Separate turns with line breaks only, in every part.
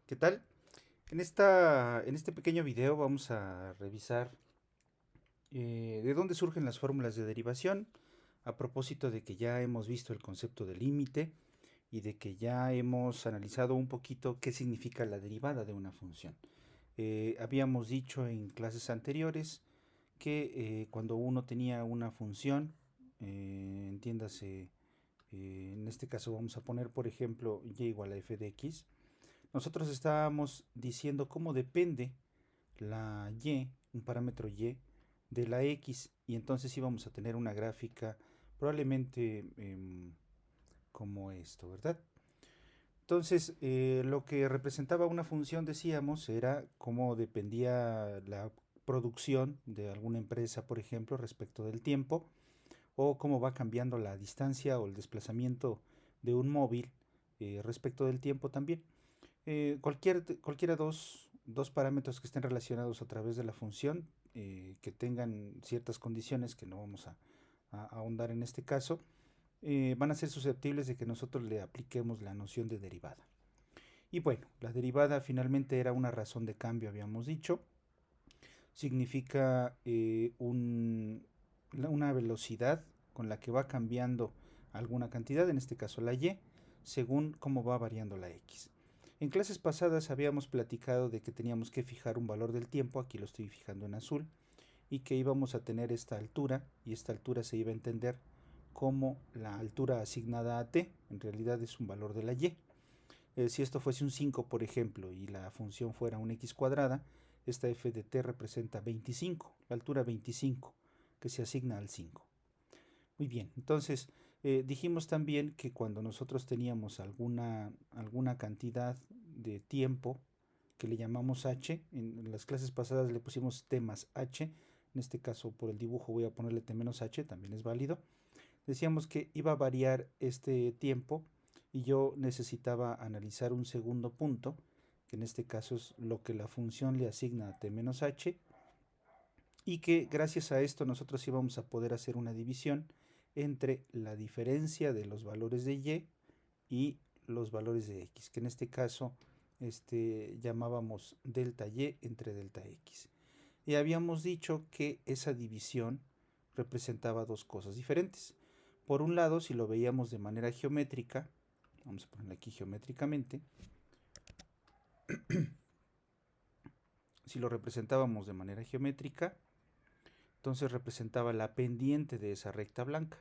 ¿Qué tal? En este pequeño video vamos a revisar de dónde surgen las fórmulas de derivación, a propósito de que ya hemos visto el concepto de límite y de que ya hemos analizado un poquito qué significa la derivada de una función. Habíamos dicho en clases anteriores que cuando uno tenía una función, entiéndase, en este caso vamos a poner por ejemplo y igual a f de x, nosotros estábamos diciendo cómo depende la y, un parámetro y, de la x, y entonces íbamos a tener una gráfica probablemente como esto, ¿verdad? Entonces, lo que representaba una función, decíamos, era cómo dependía la producción de alguna empresa, por ejemplo, respecto del tiempo, o cómo va cambiando la distancia o el desplazamiento de un móvil respecto del tiempo también. Cualquiera dos parámetros que estén relacionados a través de la función, que tengan ciertas condiciones que no vamos a ahondar en este caso, van a ser susceptibles de que nosotros le apliquemos la noción de derivada. Y bueno, la derivada finalmente era una razón de cambio, habíamos dicho. Significa una velocidad con la que va cambiando alguna cantidad, en este caso la y, según cómo va variando la x. En clases pasadas habíamos platicado de que teníamos que fijar un valor del tiempo, aquí lo estoy fijando en azul, y que íbamos a tener esta altura, y esta altura se iba a entender como la altura asignada a t, en realidad es un valor de la y. Si esto fuese un 5, por ejemplo, y la función fuera un x cuadrada, esta f de t representa 25, la altura 25, que se asigna al 5. Muy bien, entonces dijimos también que cuando nosotros teníamos alguna cantidad de tiempo que le llamamos h, en las clases pasadas le pusimos t más h, en este caso por el dibujo voy a ponerle t menos h, también es válido. Decíamos que iba a variar este tiempo y yo necesitaba analizar un segundo punto, que en este caso es lo que la función le asigna a t menos h, y que gracias a esto nosotros íbamos a poder hacer una división entre la diferencia de los valores de y los valores de x, que en este caso llamábamos delta y entre delta x. Y habíamos dicho que esa división representaba dos cosas diferentes. Por un lado, si lo veíamos de manera geométrica, vamos a ponerle aquí geométricamente, si lo representábamos de manera geométrica, entonces representaba la pendiente de esa recta blanca.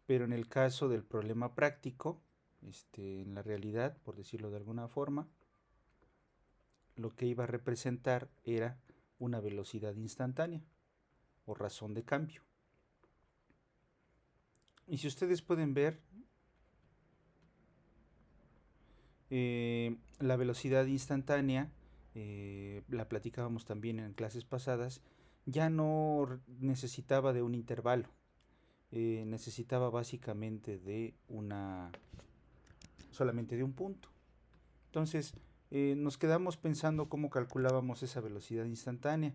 Pero en el caso del problema práctico, en la realidad, por decirlo de alguna forma, lo que iba a representar era una velocidad instantánea o razón de cambio. Y si ustedes pueden ver, la velocidad instantánea, la platicábamos también en clases pasadas, ya no necesitaba de un intervalo, necesitaba básicamente solamente de un punto. Entonces, nos quedamos pensando cómo calculábamos esa velocidad instantánea.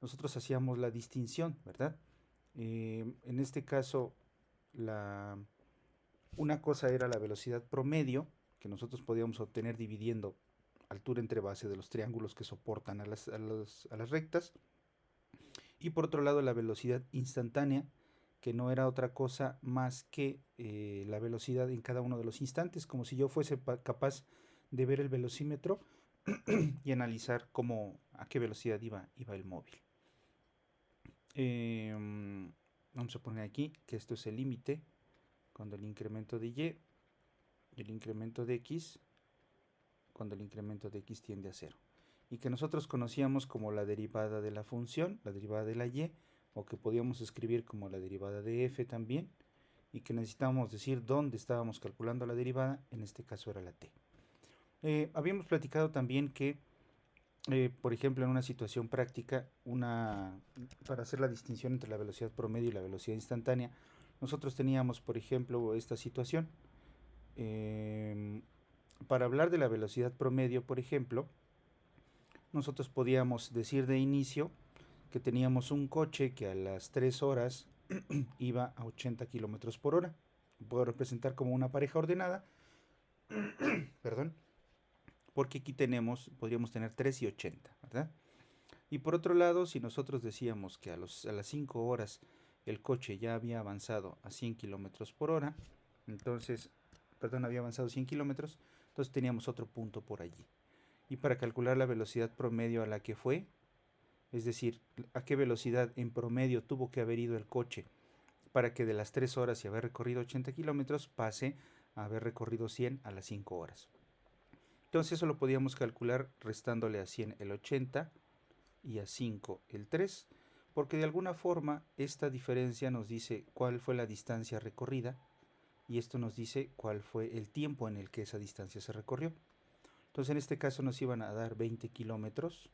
Nosotros hacíamos la distinción, ¿verdad? En este caso, la, una cosa era la velocidad promedio, que nosotros podíamos obtener dividiendo altura entre base de los triángulos que soportan a las rectas. Y por otro lado, la velocidad instantánea, que no era otra cosa más que la velocidad en cada uno de los instantes, como si yo fuese capaz de ver el velocímetro y analizar a qué velocidad iba el móvil. Vamos a poner aquí que esto es el límite cuando el incremento de y el incremento de x cuando el incremento de x tiende a cero. Y que nosotros conocíamos como la derivada de la función, la derivada de la y, o que podíamos escribir como la derivada de f también, y que necesitábamos decir dónde estábamos calculando la derivada, en este caso era la t. Habíamos platicado también que, por ejemplo, en una situación práctica, para hacer la distinción entre la velocidad promedio y la velocidad instantánea, nosotros teníamos, por ejemplo, esta situación. Para hablar de la velocidad promedio, por ejemplo, nosotros podíamos decir de inicio que teníamos un coche que a las 3 horas iba a 80 kilómetros por hora. Puedo representar como una pareja ordenada Perdón, porque aquí podríamos tener 3 y 80, ¿verdad? Y por otro lado, si nosotros decíamos que a las 5 horas el coche ya había avanzado a 100 kilómetros por hora, entonces, perdón, había avanzado 100 kilómetros, entonces teníamos otro punto por allí. Y para calcular la velocidad promedio a la que fue, es decir, a qué velocidad en promedio tuvo que haber ido el coche para que de las 3 horas y haber recorrido 80 kilómetros pase a haber recorrido 100 a las 5 horas. Entonces eso lo podíamos calcular restándole a 100 el 80 y a 5 el 3, porque de alguna forma esta diferencia nos dice cuál fue la distancia recorrida y esto nos dice cuál fue el tiempo en el que esa distancia se recorrió. Entonces en este caso nos iban a dar 20 kilómetros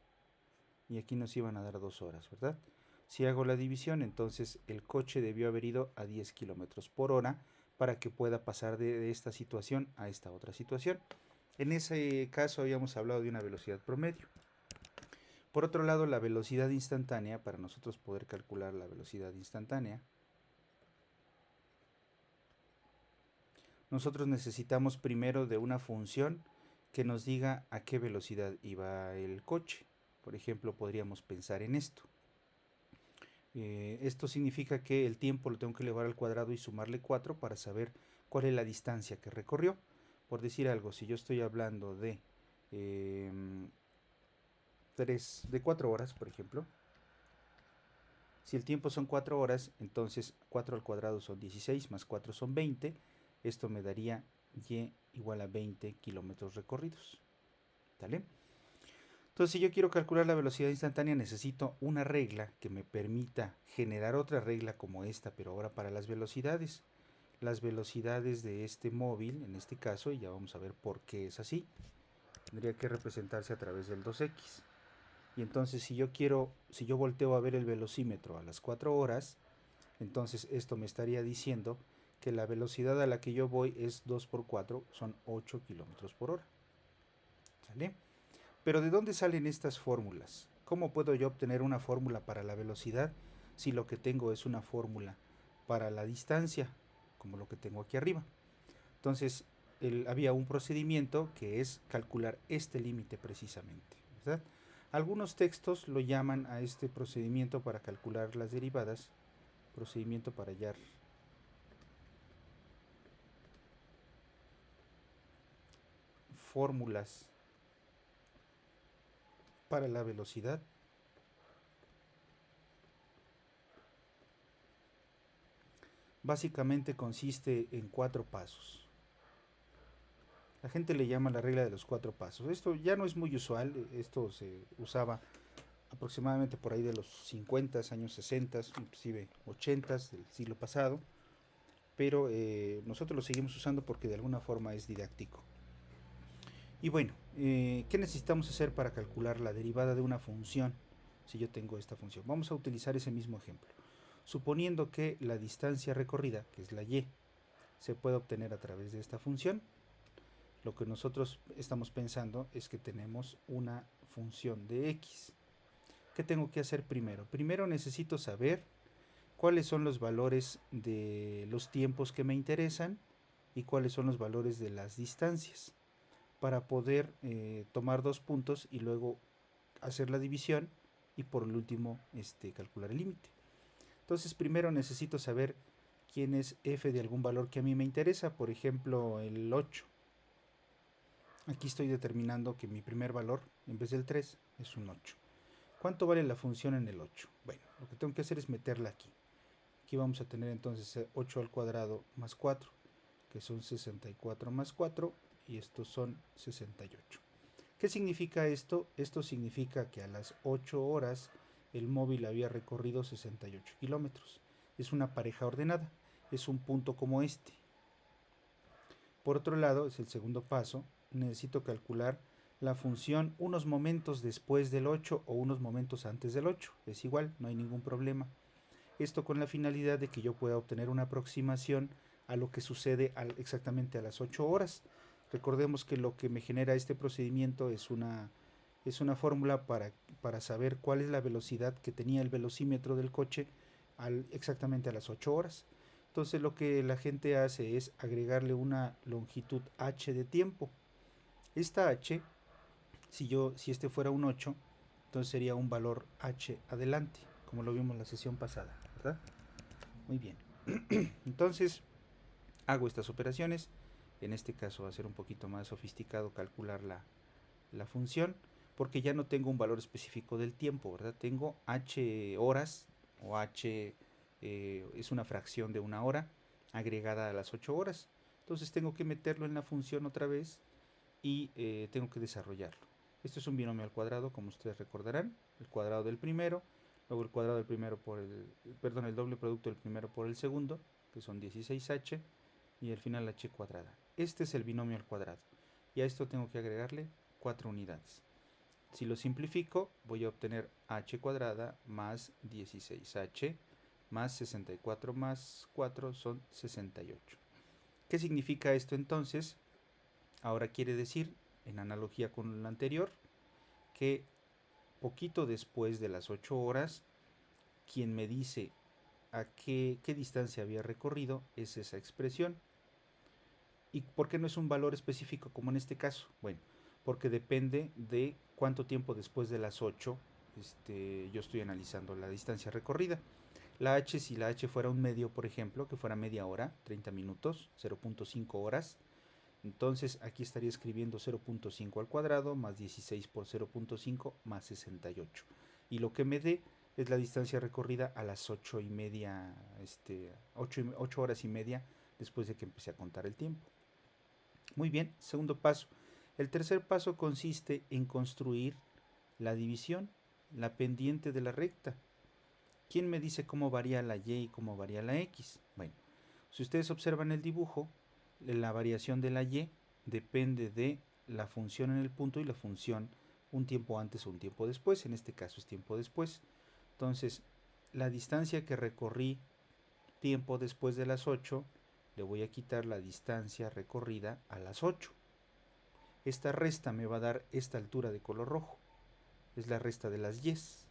y aquí nos iban a dar 2 horas, ¿verdad? Si hago la división, entonces el coche debió haber ido a 10 kilómetros por hora para que pueda pasar de esta situación a esta otra situación. En ese caso habíamos hablado de una velocidad promedio. Por otro lado, la velocidad instantánea, para nosotros poder calcular la velocidad instantánea, nosotros necesitamos primero de una función que nos diga a qué velocidad iba el coche. Por ejemplo, podríamos pensar en esto. Esto significa que el tiempo lo tengo que elevar al cuadrado y sumarle 4 para saber cuál es la distancia que recorrió. Por decir algo, si yo estoy hablando de 4 horas, por ejemplo, si el tiempo son 4 horas, entonces 4 al cuadrado son 16, más 4 son 20. Esto me daría y igual a 20 kilómetros recorridos. ¿Vale? Entonces, si yo quiero calcular la velocidad instantánea, necesito una regla que me permita generar otra regla como esta, pero ahora para las velocidades. Las velocidades de este móvil, en este caso, y ya vamos a ver por qué es así, tendría que representarse a través del 2x. Y entonces, si yo volteo a ver el velocímetro a las 4 horas, entonces esto me estaría diciendo que la velocidad a la que yo voy es 2 por 4, son 8 kilómetros por hora. ¿Sale? Pero ¿de dónde salen estas fórmulas? ¿Cómo puedo yo obtener una fórmula para la velocidad si lo que tengo es una fórmula para la distancia, como lo que tengo aquí arriba? Entonces, había un procedimiento que es calcular este límite precisamente, ¿verdad? Algunos textos lo llaman a este procedimiento para calcular las derivadas, procedimiento para hallar fórmulas para la velocidad. Básicamente consiste en 4 pasos. La gente le llama la regla de los 4 pasos. Esto ya no es muy usual, esto se usaba aproximadamente por ahí de los 50, años 60, inclusive 80 del siglo pasado, pero nosotros lo seguimos usando porque de alguna forma es didáctico. Y bueno, ¿qué necesitamos hacer para calcular la derivada de una función? Si yo tengo esta función, vamos a utilizar ese mismo ejemplo. Suponiendo que la distancia recorrida, que es la y, se puede obtener a través de esta función, lo que nosotros estamos pensando es que tenemos una función de x. ¿Qué tengo que hacer primero? Primero necesito saber cuáles son los valores de los tiempos que me interesan y cuáles son los valores de las distancias para poder tomar 2 puntos y luego hacer la división y por último calcular el límite. Entonces primero necesito saber quién es f de algún valor que a mí me interesa, por ejemplo el 8. Aquí estoy determinando que mi primer valor en vez del 3 es un 8. ¿Cuánto vale la función en el 8? Bueno, lo que tengo que hacer es meterla aquí. Aquí vamos a tener entonces 8 al cuadrado más 4, que son 64 más 4, y estos son 68. ¿Qué significa esto? Esto significa que a las 8 horas el móvil había recorrido 68 kilómetros. Es una pareja ordenada, es un punto como este. Por otro lado, es el segundo paso, necesito calcular la función unos momentos después del 8 o unos momentos antes del 8. Es igual, no hay ningún problema. Esto con la finalidad de que yo pueda obtener una aproximación a lo que sucede exactamente a las 8 horas. Recordemos que lo que me genera este procedimiento es una fórmula para saber cuál es la velocidad que tenía el velocímetro del coche exactamente a las 8 horas. Entonces lo que la gente hace es agregarle una longitud h de tiempo. Esta h, si este fuera un 8, entonces sería un valor h adelante, como lo vimos en la sesión pasada, ¿verdad? Muy bien. Entonces hago estas operaciones. En este caso va a ser un poquito más sofisticado calcular la función, porque ya no tengo un valor específico del tiempo, ¿verdad? Tengo h horas, o h es una fracción de una hora agregada a las 8 horas. Entonces tengo que meterlo en la función otra vez y tengo que desarrollarlo. Esto es un binomio al cuadrado, como ustedes recordarán. El cuadrado del primero, luego el cuadrado del primero por el doble producto del primero por el segundo, que son 16h, y al final h cuadrada. Este es el binomio al cuadrado. Y a esto tengo que agregarle 4 unidades. Si lo simplifico, voy a obtener h cuadrada más 16h más 64 más 4 son 68. ¿Qué significa esto entonces? Ahora quiere decir, en analogía con lo anterior, que poquito después de las 8 horas, quien me dice a qué distancia había recorrido es esa expresión. ¿Y por qué no es un valor específico como en este caso? Bueno, porque depende de cuánto tiempo después de las 8 yo estoy analizando la distancia recorrida. La h, si la h fuera un medio, por ejemplo, que fuera media hora, 30 minutos, 0.5 horas, entonces aquí estaría escribiendo 0.5 al cuadrado más 16 por 0.5 más 68. Y lo que me dé es la distancia recorrida a las 8 y media, 8 horas y media después de que empecé a contar el tiempo. Muy bien, segundo paso. El tercer paso consiste en construir la división, la pendiente de la recta. ¿Quién me dice cómo varía la y y cómo varía la x? Bueno, si ustedes observan el dibujo, la variación de la y depende de la función en el punto y la función un tiempo antes o un tiempo después. En este caso es tiempo después. Entonces, la distancia que recorrí tiempo después de las 8, le voy a quitar la distancia recorrida a las 8. Esta resta me va a dar esta altura de color rojo. Es la resta de las y's.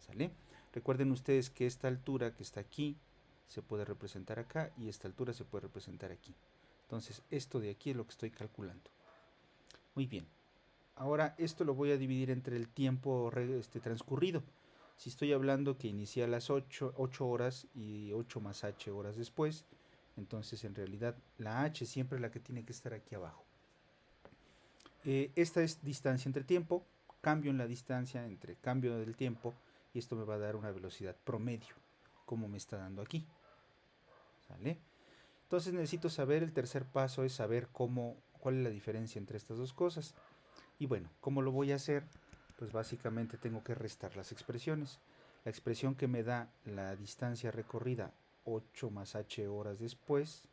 ¿Sale? Recuerden ustedes que esta altura que está aquí se puede representar acá y esta altura se puede representar aquí. Entonces esto de aquí es lo que estoy calculando. Muy bien. Ahora esto lo voy a dividir entre el tiempo transcurrido. Si estoy hablando que inicié a las 8 horas y 8 más h horas después, entonces en realidad la h siempre es la que tiene que estar aquí abajo. Esta es distancia entre tiempo, cambio en la distancia entre cambio del tiempo y esto me va a dar una velocidad promedio, como me está dando aquí. ¿Sale? Entonces necesito saber, el tercer paso es saber cuál es la diferencia entre estas dos cosas. Y bueno, ¿cómo lo voy a hacer? Pues básicamente tengo que restar las expresiones. La expresión que me da la distancia recorrida 8 más h horas después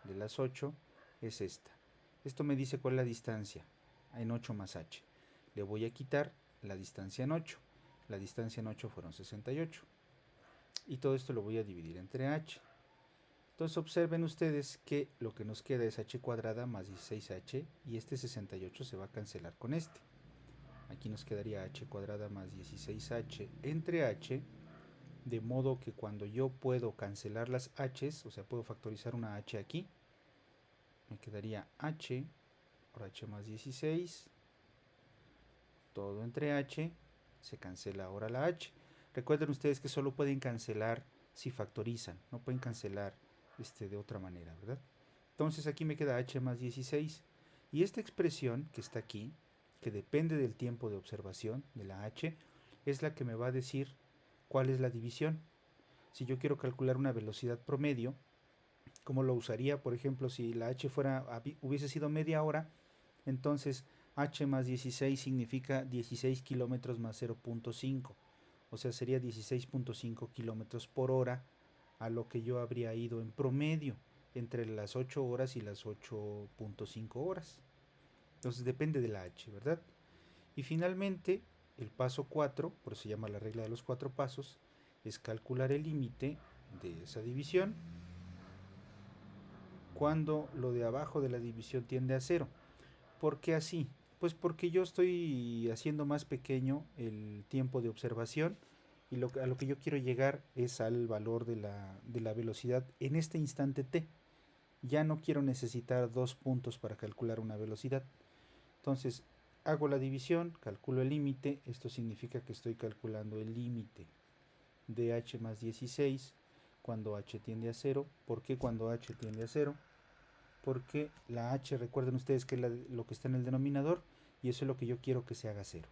de las 8 es esta. Esto me dice cuál es la distancia en 8 más h. Le voy a quitar la distancia en 8. La distancia en 8 fueron 68. Y todo esto lo voy a dividir entre h. Entonces observen ustedes que lo que nos queda es h cuadrada más 16h y este 68 se va a cancelar con este. Aquí nos quedaría h cuadrada más 16h entre h, de modo que cuando yo puedo cancelar las h's, o sea, puedo factorizar una h aquí, me quedaría h por h más 16, todo entre h, se cancela ahora la h. Recuerden ustedes que solo pueden cancelar si factorizan, no pueden cancelar de otra manera, ¿verdad? Entonces aquí me queda h más 16 y esta expresión que está aquí, que depende del tiempo de observación de la h, es la que me va a decir cuál es la división. Si yo quiero calcular una velocidad promedio, ¿cómo lo usaría? Por ejemplo, si la h hubiese sido media hora, entonces h más 16 significa 16 kilómetros más 0.5, o sea, sería 16.5 kilómetros por hora a lo que yo habría ido en promedio entre las 8 horas y las 8.5 horas. Entonces depende de la h, ¿verdad? Y finalmente, el paso 4, por eso se llama la regla de los 4 pasos, es calcular el límite de esa división cuando lo de abajo de la división tiende a 0. ¿Por qué así? Pues porque yo estoy haciendo más pequeño el tiempo de observación Y a lo que yo quiero llegar es al valor de la velocidad en este instante t. Ya no quiero necesitar 2 puntos para calcular una velocidad. Entonces, hago la división, calculo el límite. Esto significa que estoy calculando el límite de h más 16 cuando h tiende a 0. ¿Por qué cuando h tiende a 0? Porque la h, recuerden ustedes que es lo que está en el denominador, y eso es lo que yo quiero que se haga 0.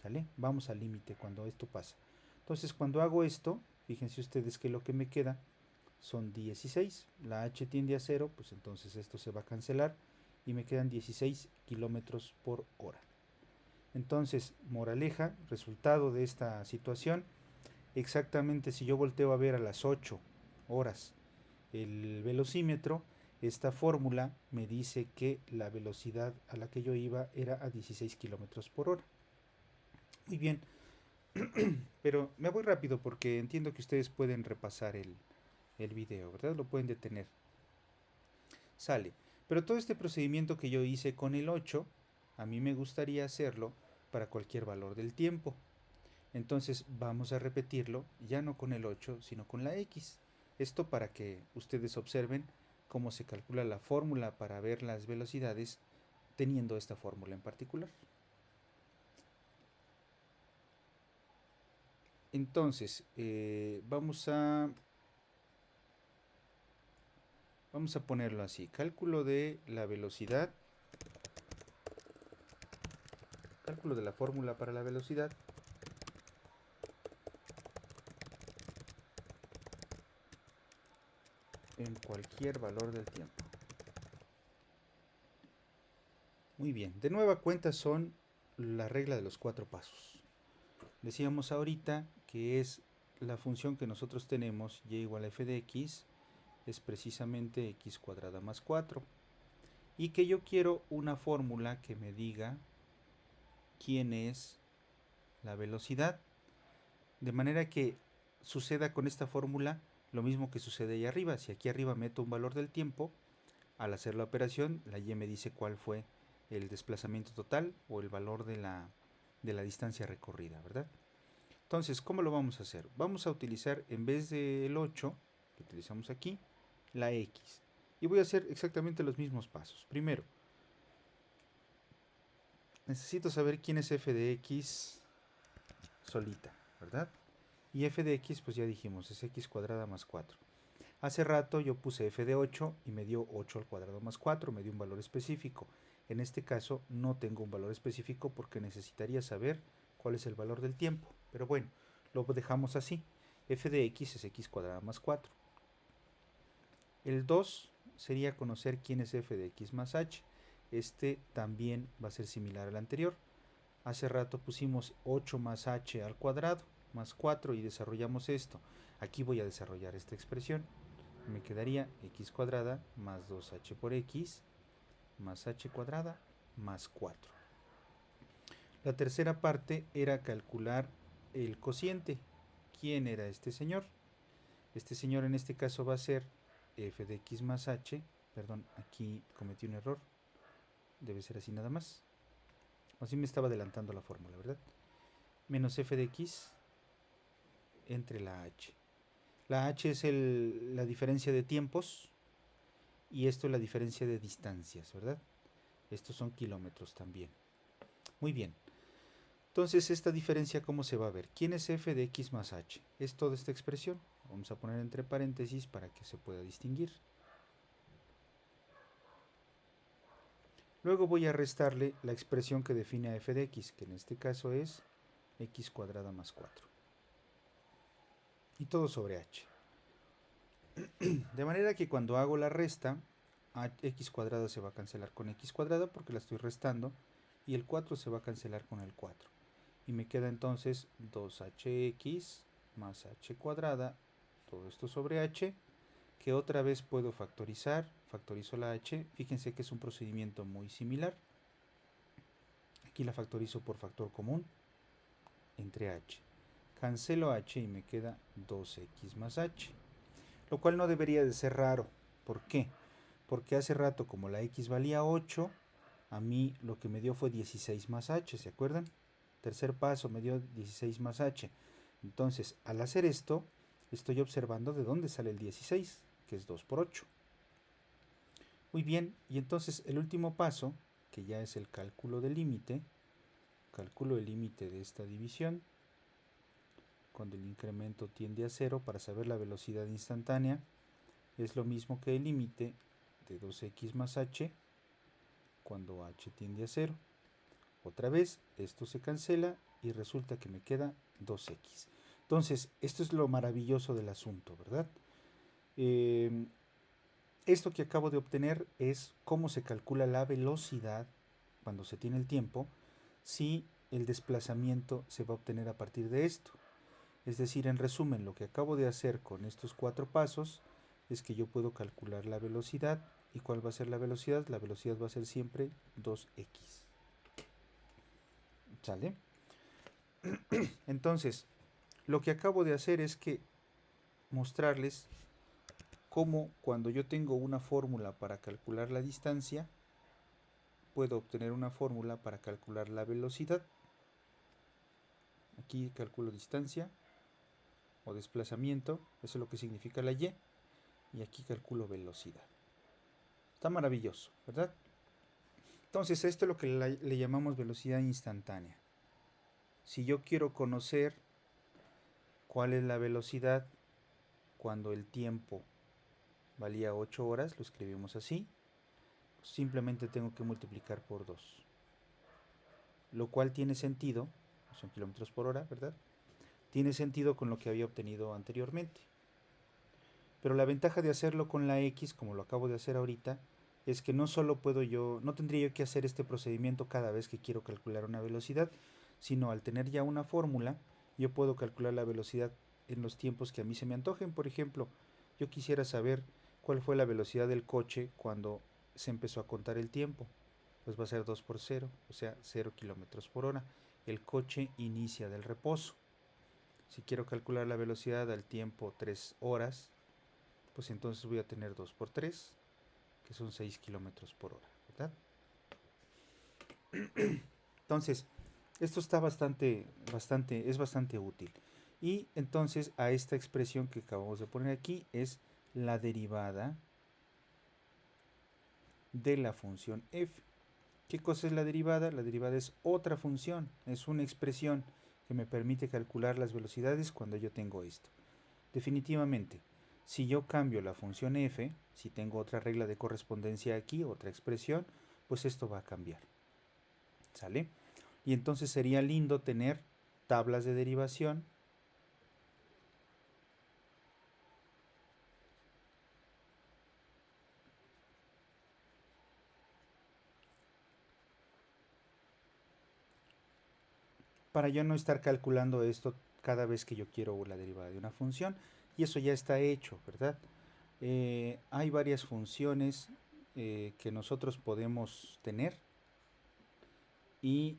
¿Sale? Vamos al límite cuando esto pasa. Entonces, cuando hago esto, fíjense ustedes que lo que me queda son 16. La h tiende a 0, pues entonces esto se va a cancelar y me quedan 16 kilómetros por hora. Entonces, moraleja, resultado de esta situación, exactamente si yo volteo a ver a las 8 horas el velocímetro, esta fórmula me dice que la velocidad a la que yo iba era a 16 kilómetros por hora. Muy bien, pero me voy rápido porque entiendo que ustedes pueden repasar el video, ¿verdad? Lo pueden detener. Sale. Pero todo este procedimiento que yo hice con el 8, a mí me gustaría hacerlo para cualquier valor del tiempo. Entonces vamos a repetirlo ya no con el 8, sino con la x. Esto para que ustedes observen cómo se calcula la fórmula para ver las velocidades teniendo esta fórmula en particular. Entonces, vamos a ponerlo así. Cálculo de la velocidad. Cálculo de la fórmula para la velocidad. En cualquier valor del tiempo. Muy bien. De nueva cuenta son la regla de los 4 pasos. Decíamos ahorita que es la función que nosotros tenemos, y igual a f de x, es precisamente x cuadrada más 4. Y que yo quiero una fórmula que me diga quién es la velocidad. De manera que suceda con esta fórmula lo mismo que sucede ahí arriba. Si aquí arriba meto un valor del tiempo, al hacer la operación, la y me dice cuál fue el desplazamiento total o el valor de la distancia recorrida, ¿verdad? Entonces, ¿cómo lo vamos a hacer? Vamos a utilizar, en vez del 8, que utilizamos aquí, la x. Y voy a hacer exactamente los mismos pasos. Primero, necesito saber quién es f de x solita, ¿verdad? Y f de x, pues ya dijimos, es x cuadrada más 4. Hace rato yo puse f de 8 y me dio 8 al cuadrado más 4, me dio un valor específico. En este caso no tengo un valor específico porque necesitaría saber cuál es el valor del tiempo. Pero bueno, lo dejamos así. F de x es x cuadrada más 4. El 2 sería conocer quién es f de x más h. Este también va a ser similar al anterior. Hace rato pusimos 8 más h al cuadrado más 4 y desarrollamos esto. Aquí voy a desarrollar esta expresión. Me quedaría x cuadrada más 2h por x más h cuadrada más 4. La tercera parte era calcular el cociente. ¿Quién era este señor? Este señor en este caso va a ser f de x más h. Perdón, aquí cometí un error. Debe ser así nada más. Así me estaba adelantando la fórmula, ¿verdad? Menos f de x entre la h. La h es la diferencia de tiempos y esto es la diferencia de distancias, ¿verdad? Estos son kilómetros también. Muy bien. Entonces, esta diferencia, ¿cómo se va a ver? ¿Quién es f de x más h? Es toda esta expresión. Vamos a poner entre paréntesis para que se pueda distinguir. Luego voy a restarle la expresión que define a f de x, que en este caso es x cuadrada más 4. Y todo sobre h. De manera que cuando hago la resta, x cuadrada se va a cancelar con x cuadrada porque la estoy restando, y el 4 se va a cancelar con el 4. Y me queda entonces 2hx más h cuadrada, todo esto sobre h, que otra vez puedo factorizar. Factorizo la h, fíjense que es un procedimiento muy similar. Aquí la factorizo por factor común entre h. Cancelo h y me queda 2x más h. Lo cual no debería de ser raro. ¿Por qué? Porque hace rato, como la x valía 8, a mí lo que me dio fue 16 más h, ¿se acuerdan? Tercer paso me dio 16 más h. Entonces, al hacer esto, estoy observando de dónde sale el 16, que es 2 por 8. Muy bien, y entonces el último paso, que ya es el cálculo del límite, calculo el límite de esta división, cuando el incremento tiende a 0, para saber la velocidad instantánea, es lo mismo que el límite de 2x más h, cuando h tiende a 0. Otra vez, esto se cancela y resulta que me queda 2x. Entonces, esto es lo maravilloso del asunto, ¿verdad? Esto que acabo de obtener es cómo se calcula la velocidad cuando se tiene el tiempo, si el desplazamiento se va a obtener a partir de esto. Es decir, en resumen, lo que acabo de hacer con estos 4 pasos es que yo puedo calcular la velocidad. ¿Y cuál va a ser la velocidad? La velocidad va a ser siempre 2x. ¿Sale? Entonces, lo que acabo de hacer es que mostrarles cómo cuando yo tengo una fórmula para calcular la distancia, puedo obtener una fórmula para calcular la velocidad. Aquí calculo distancia o desplazamiento, eso es lo que significa la y, y aquí calculo velocidad. Está maravilloso, ¿verdad? Entonces, esto es lo que le llamamos velocidad instantánea. Si yo quiero conocer cuál es la velocidad cuando el tiempo valía 8 horas, lo escribimos así, simplemente tengo que multiplicar por 2. Lo cual tiene sentido, son kilómetros por hora, ¿verdad? Tiene sentido con lo que había obtenido anteriormente. Pero la ventaja de hacerlo con la X, como lo acabo de hacer ahorita, es que no solo puedo yo, no tendría yo que hacer este procedimiento cada vez que quiero calcular una velocidad, sino al tener ya una fórmula, yo puedo calcular la velocidad en los tiempos que a mí se me antojen. Por ejemplo, yo quisiera saber cuál fue la velocidad del coche cuando se empezó a contar el tiempo. Pues va a ser 2 por 0, o sea, 0 kilómetros por hora. El coche inicia del reposo. Si quiero calcular la velocidad al tiempo 3 horas, pues entonces voy a tener 2 por 3, que son 6 kilómetros por hora, ¿verdad? Entonces, esto está es bastante útil. Y entonces a esta expresión que acabamos de poner aquí es la derivada de la función f. ¿Qué cosa es la derivada? La derivada es otra función, es una expresión que me permite calcular las velocidades cuando yo tengo esto. Definitivamente, si yo cambio la función f, si tengo otra regla de correspondencia aquí, otra expresión, pues esto va a cambiar. ¿Sale? Y entonces sería lindo tener tablas de derivación para yo no estar calculando esto cada vez que yo quiero la derivada de una función. Y eso ya está hecho, ¿verdad? Hay varias funciones que nosotros podemos tener y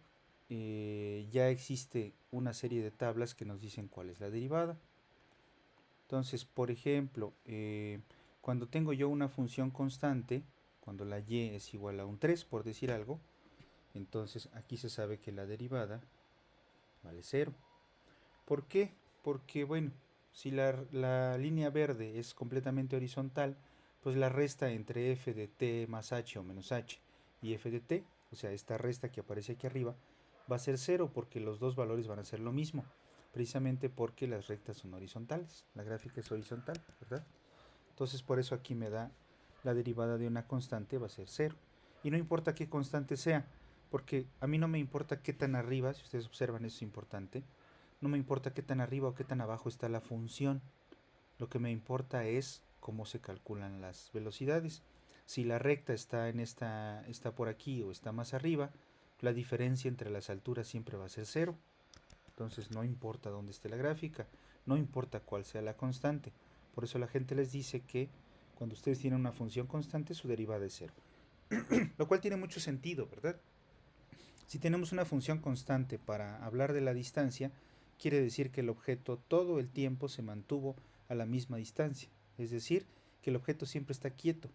ya existe una serie de tablas que nos dicen cuál es la derivada. Entonces, por ejemplo, cuando tengo yo una función constante, cuando la y es igual a un 3, por decir algo, entonces aquí se sabe que la derivada vale 0. ¿Por qué? Porque, bueno, si la línea verde es completamente horizontal, pues la resta entre f de t más h o menos h y f de t, o sea, esta resta que aparece aquí arriba, va a ser 0 porque los dos valores van a ser lo mismo, precisamente porque las rectas son horizontales, la gráfica es horizontal, ¿verdad? Entonces por eso aquí me da la derivada de una constante va a ser 0. Y no importa qué constante sea, porque a mí no me importa qué tan arriba, si ustedes observan eso es importante, no me importa qué tan arriba o qué tan abajo está la función. Lo que me importa es cómo se calculan las velocidades. Si la recta está por aquí o está más arriba, la diferencia entre las alturas siempre va a ser 0. Entonces no importa dónde esté la gráfica, no importa cuál sea la constante. Por eso la gente les dice que cuando ustedes tienen una función constante, su derivada es 0. Lo cual tiene mucho sentido, ¿verdad? Si tenemos una función constante para hablar de la distancia, quiere decir que el objeto todo el tiempo se mantuvo a la misma distancia. Es decir, que el objeto siempre está quieto.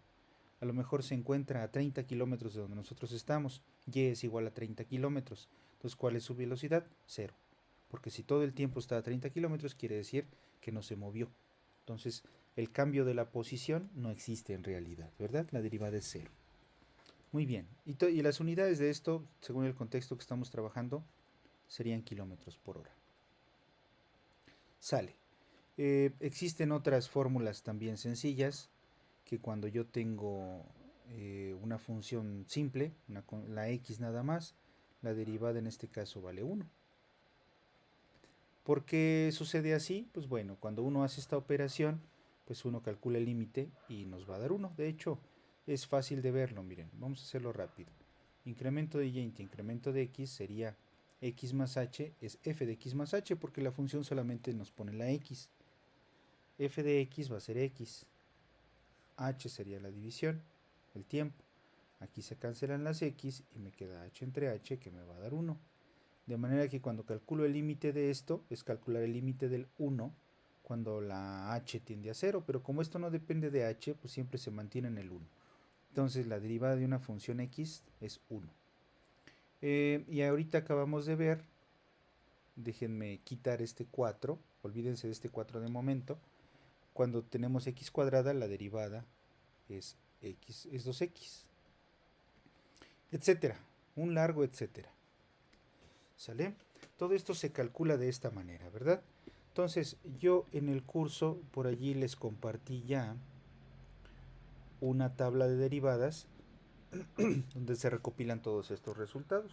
A lo mejor se encuentra a 30 kilómetros de donde nosotros estamos. Y es igual a 30 kilómetros. Entonces, ¿cuál es su velocidad? 0. porque si todo el tiempo está a 30 kilómetros, quiere decir que no se movió. Entonces, el cambio de la posición no existe en realidad, ¿verdad? La derivada es cero. Muy bien. Y las unidades de esto, según el contexto que estamos trabajando, serían kilómetros por hora. Sale. Existen otras fórmulas también sencillas, que cuando yo tengo una función simple, la x nada más, la derivada en este caso vale 1. ¿Por qué sucede así? Pues bueno, cuando uno hace esta operación, pues uno calcula el límite y nos va a dar 1. De hecho, es fácil de verlo, miren, vamos a hacerlo rápido. Incremento de y entre incremento de x sería x más h, es f de x más h, porque la función solamente nos pone la x. F de x va a ser x, h sería la división, el tiempo. Aquí se cancelan las x y me queda h entre h, que me va a dar 1. De manera que cuando calculo el límite de esto, es calcular el límite del 1 cuando la h tiende a 0, pero como esto no depende de h, pues siempre se mantiene en el 1. Entonces la derivada de una función x es 1. Y ahorita acabamos de ver, déjenme quitar este 4, olvídense de este 4 de momento. Cuando tenemos x cuadrada, la derivada es x, es 2x, etcétera, un largo etcétera. ¿Sale? Todo esto se calcula de esta manera, ¿verdad? Entonces, yo en el curso por allí les compartí ya una tabla de derivadas donde se recopilan todos estos resultados.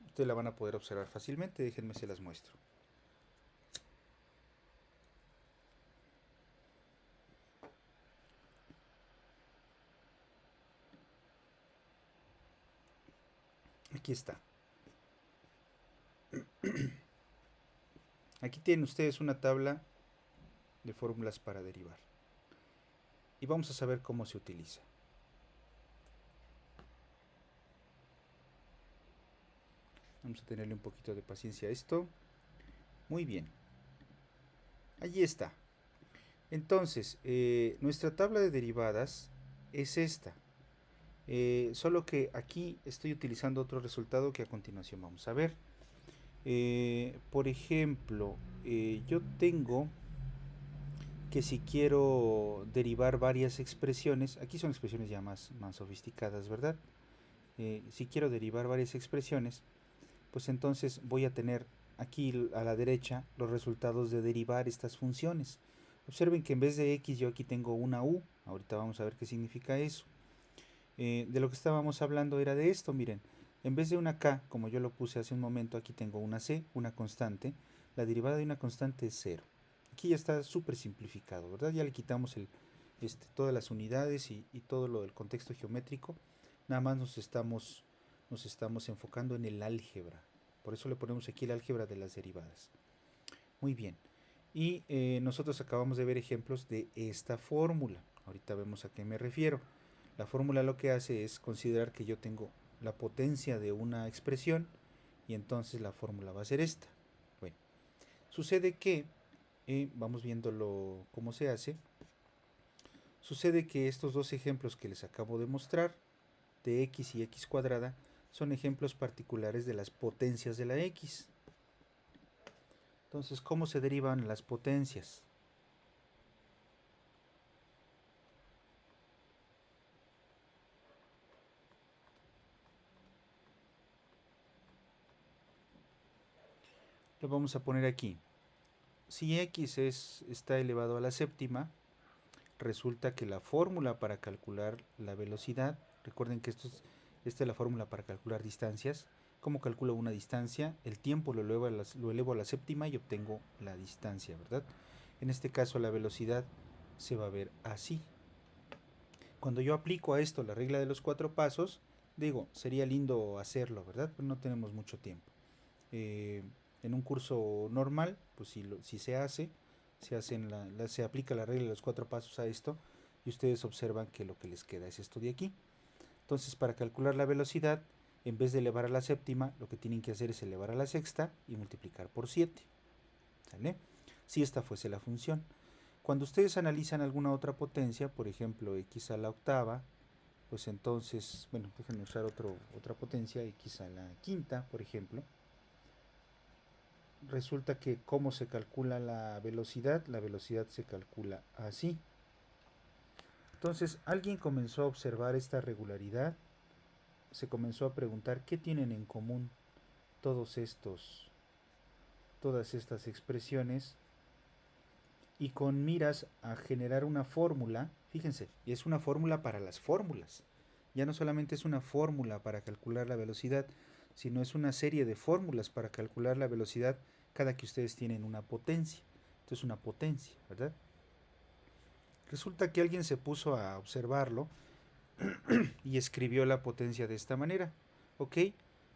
Ustedes la van a poder observar fácilmente, déjenme se las muestro. Aquí está. Aquí tienen ustedes una tabla de fórmulas para derivar. Y vamos a saber cómo se utiliza. Vamos a tenerle un poquito de paciencia a esto. Muy bien. Allí está. Entonces, nuestra tabla de derivadas es esta. Solo que aquí estoy utilizando otro resultado que a continuación vamos a ver. Por ejemplo, yo tengo que si quiero derivar varias expresiones, aquí son expresiones ya más sofisticadas, ¿verdad? Si quiero derivar varias expresiones, pues entonces voy a tener aquí a la derecha los resultados de derivar estas funciones. Observen que en vez de x yo aquí tengo una u, ahorita vamos a ver qué significa eso. De lo que estábamos hablando era de esto, miren, en vez de una k, como yo lo puse hace un momento, aquí tengo una c, una constante, la derivada de una constante es 0. Aquí ya está súper simplificado, ¿verdad? Ya le quitamos todas las unidades y todo lo del contexto geométrico, nada más nos estamos enfocando en el álgebra, por eso le ponemos aquí el álgebra de las derivadas. Muy bien, y nosotros acabamos de ver ejemplos de esta fórmula, ahorita vemos a qué me refiero. La fórmula lo que hace es considerar que yo tengo la potencia de una expresión y entonces la fórmula va a ser esta. Bueno, sucede que, vamos viéndolo cómo se hace, sucede que estos dos ejemplos que les acabo de mostrar, de x y x cuadrada, son ejemplos particulares de las potencias de la x. Entonces, ¿cómo se derivan las potencias? Lo vamos a poner aquí. Si x está elevado a la séptima, resulta que la fórmula para calcular la velocidad, recuerden que esta es la fórmula para calcular distancias. ¿Cómo calculo una distancia? El tiempo lo elevo a la séptima y obtengo la distancia, ¿verdad? En este caso la velocidad se va a ver así. Cuando yo aplico a esto la regla de los 4 pasos, digo, sería lindo hacerlo, ¿verdad? Pero no tenemos mucho tiempo. En un curso normal, pues si se hace, se aplica la regla de los 4 pasos a esto y ustedes observan que lo que les queda es esto de aquí. Entonces, para calcular la velocidad, en vez de elevar a la séptima, lo que tienen que hacer es elevar a la sexta y multiplicar por 7. ¿Sale? Si esta fuese la función. Cuando ustedes analizan alguna otra potencia, por ejemplo x a la octava, pues entonces, bueno, déjenme usar otra potencia, x a la quinta, por ejemplo. Resulta que cómo se calcula la velocidad se calcula así. Entonces alguien comenzó a observar esta regularidad, se comenzó a preguntar qué tienen en común todas estas expresiones, y con miras a generar una fórmula, fíjense, y es una fórmula para las fórmulas. Ya no solamente es una fórmula para calcular la velocidad, sino es una serie de fórmulas para calcular la velocidad cada que ustedes tienen una potencia. Esto es una potencia, ¿verdad? Resulta que alguien se puso a observarlo y escribió la potencia de esta manera. Ok,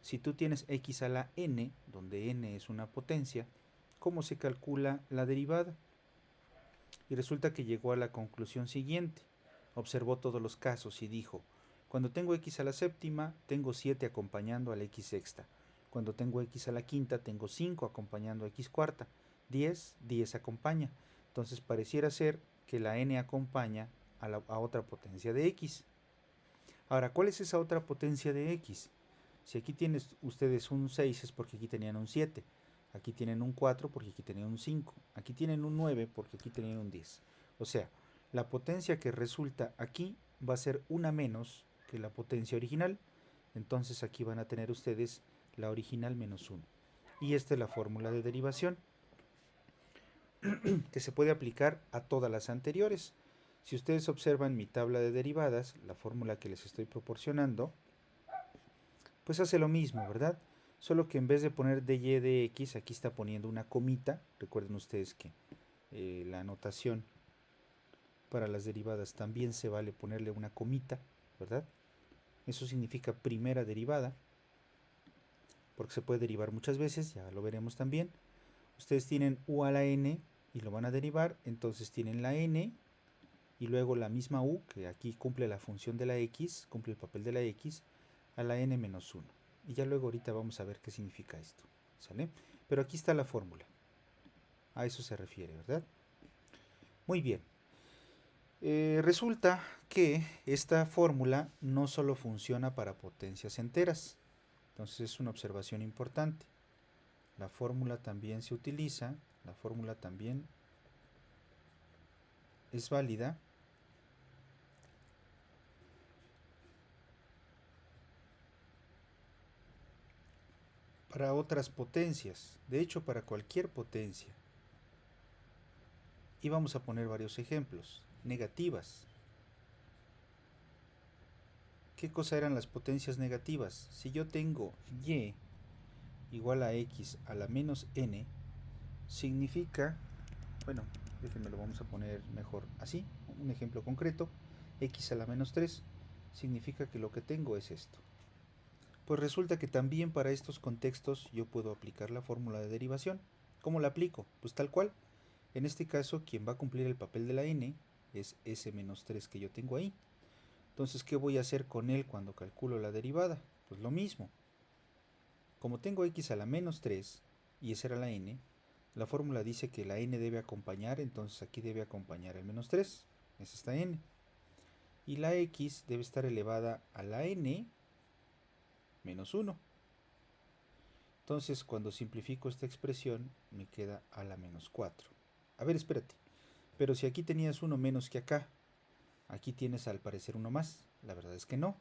si tú tienes x a la n, donde n es una potencia, ¿cómo se calcula la derivada? Y resulta que llegó a la conclusión siguiente. Observó todos los casos y dijo, cuando tengo x a la séptima, tengo 7 acompañando a la x sexta. Cuando tengo x a la quinta, tengo 5 acompañando a x cuarta. 10 acompaña. Entonces pareciera ser que la n acompaña a otra potencia de x. Ahora, ¿cuál es esa otra potencia de x? Si aquí tienen ustedes un 6 es porque aquí tenían un 7. Aquí tienen un 4 porque aquí tenían un 5. Aquí tienen un 9 porque aquí tenían un 10. O sea, la potencia que resulta aquí va a ser una menos que la potencia original. Entonces aquí van a tener ustedes la original menos 1. Y esta es la fórmula de derivación que se puede aplicar a todas las anteriores. Si ustedes observan mi tabla de derivadas, la fórmula que les estoy proporcionando, pues hace lo mismo, ¿verdad? Solo que en vez de poner dy dx, aquí está poniendo una comita. Recuerden ustedes que la notación para las derivadas también se vale ponerle una comita, ¿verdad? Eso significa primera derivada, porque se puede derivar muchas veces, ya lo veremos también. Ustedes tienen u a la n y lo van a derivar, entonces tienen la n y luego la misma u, que aquí cumple la función de la x, cumple el papel de la x, a la n menos 1. Y ya luego ahorita vamos a ver qué significa esto, ¿sale? Pero aquí está la fórmula. A eso se refiere, ¿verdad? Muy bien. Resulta que esta fórmula no solo funciona para potencias enteras. Entonces es una observación importante. La fórmula también se utiliza, la fórmula también es válida para otras potencias, de hecho para cualquier potencia. Y vamos a poner varios ejemplos. Negativas. ¿Qué cosa eran las potencias negativas? Si yo tengo y igual a x a la menos n, significa, bueno, déjenme lo vamos a poner mejor así, un ejemplo concreto, x a la menos 3, significa que lo que tengo es esto. Pues resulta que también para estos contextos yo puedo aplicar la fórmula de derivación. ¿Cómo la aplico? Pues tal cual. En este caso, quien va a cumplir el papel de la n es ese menos 3 que yo tengo ahí. Entonces, ¿qué voy a hacer con él cuando calculo la derivada? Pues lo mismo. Como tengo x a la menos 3 y esa era la n, la fórmula dice que la n debe acompañar, entonces aquí debe acompañar el menos 3, es esta n. Y la x debe estar elevada a la n menos 1. Entonces, cuando simplifico esta expresión, me queda a la menos 4. A ver, espérate. Pero si aquí tenías uno menos que acá, aquí tienes al parecer uno más. La verdad es que no.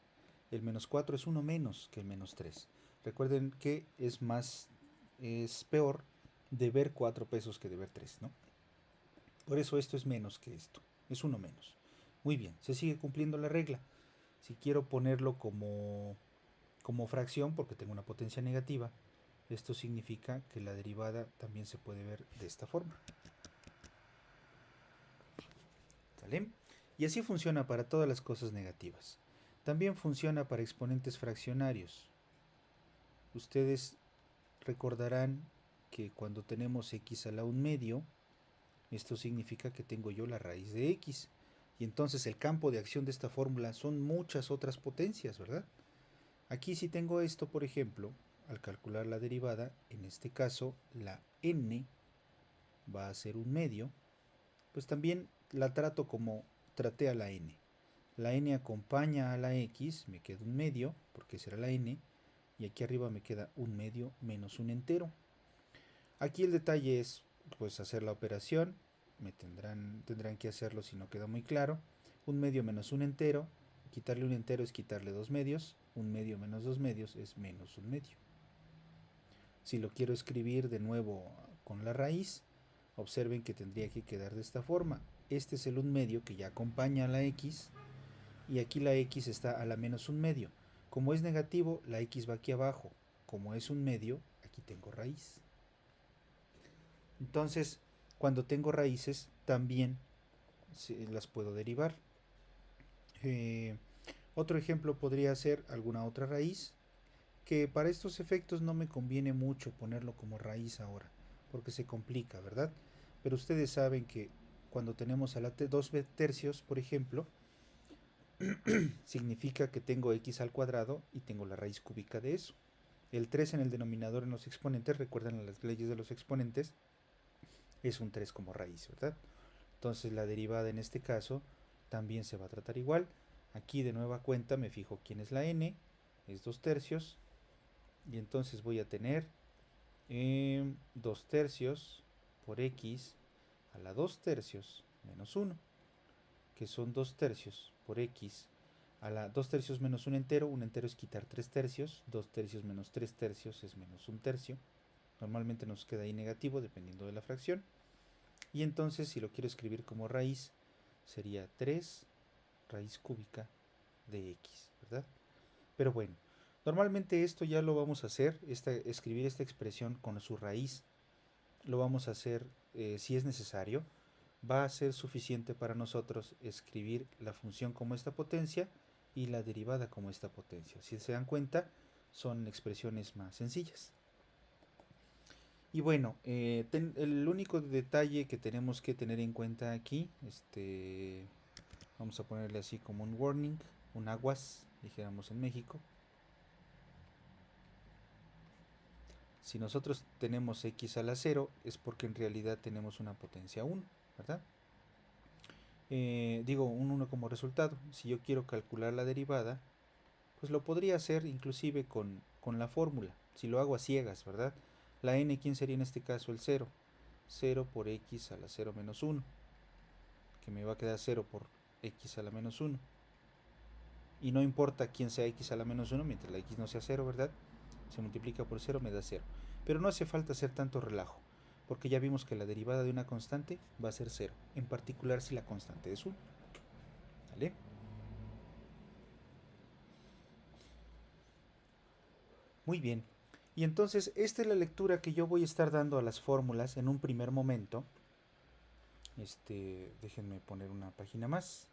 El menos 4 es uno menos que el menos 3. Recuerden que es peor deber 4 pesos que deber 3, ¿no? Por eso esto es menos que esto. Es uno menos. Muy bien, se sigue cumpliendo la regla. Si quiero ponerlo como fracción, porque tengo una potencia negativa, esto significa que la derivada también se puede ver de esta forma. ¿Sale? Y así funciona para todas las cosas negativas. También funciona para exponentes fraccionarios. Ustedes recordarán que cuando tenemos x a la 1/2, esto significa que tengo yo la raíz de x. Y entonces el campo de acción de esta fórmula son muchas otras potencias, ¿verdad? Aquí si tengo esto, por ejemplo, al calcular la derivada, en este caso la n va a ser 1/2, pues también la trato como traté a la n. La n acompaña a la x, me queda un medio, porque será la n, y aquí arriba me queda un medio menos un entero. Aquí el detalle es pues hacer la operación, tendrán que hacerlo si no queda muy claro. Un medio menos un entero, quitarle un entero es quitarle dos medios, un medio menos dos medios es menos un medio. Si lo quiero escribir de nuevo con la raíz, observen que tendría que quedar de esta forma. Este es el un medio que ya acompaña a la x, y aquí la x está a la menos un medio. Como es negativo, la x va aquí abajo. Como es un medio, aquí tengo raíz. Entonces, cuando tengo raíces, también las puedo derivar. Otro ejemplo podría ser alguna otra raíz, que para estos efectos no me conviene mucho ponerlo como raíz ahora, porque se complica, ¿verdad? Pero ustedes saben que cuando tenemos a la 2 tercios, por ejemplo, significa que tengo x al cuadrado y tengo la raíz cúbica de eso. El 3 en el denominador en los exponentes, recuerden las leyes de los exponentes, es un 3 como raíz, ¿verdad? Entonces la derivada en este caso también se va a tratar igual. Aquí de nueva cuenta me fijo quién es la n, es 2 tercios, y entonces voy a tener 2 tercios por x a la 2 tercios menos 1, que son 2 tercios por x a la 2 tercios menos un entero es quitar 3 tercios, 2 tercios menos 3 tercios es menos un tercio, normalmente nos queda ahí negativo dependiendo de la fracción, y entonces si lo quiero escribir como raíz, sería 3 raíz cúbica de x, ¿verdad? Pero bueno, normalmente esto ya lo vamos a hacer, escribir esta expresión con su raíz, lo vamos a hacer si es necesario. Va a ser suficiente para nosotros escribir la función como esta potencia y la derivada como esta potencia. Si se dan cuenta, son expresiones más sencillas. Y bueno, el único detalle que tenemos que tener en cuenta aquí, vamos a ponerle así como un warning, un aguas, dijéramos en México. Si nosotros tenemos x a la 0, es porque en realidad tenemos una potencia 1, ¿verdad? Digo un 1 como resultado. Si yo quiero calcular la derivada, pues lo podría hacer inclusive con la fórmula. Si lo hago a ciegas, ¿verdad? La n, ¿quién sería en este caso? El 0. 0 por x a la 0 menos 1. Que me va a quedar 0 por x a la menos 1. Y no importa quién sea x a la menos 1, mientras la x no sea 0, ¿verdad? Se multiplica por 0, me da 0. Pero no hace falta hacer tanto relajo, porque ya vimos que la derivada de una constante va a ser 0, en particular si la constante es 1. ¿Vale? Muy bien. Y entonces esta es la lectura que yo voy a estar dando a las fórmulas en un primer momento. Déjenme poner una página más.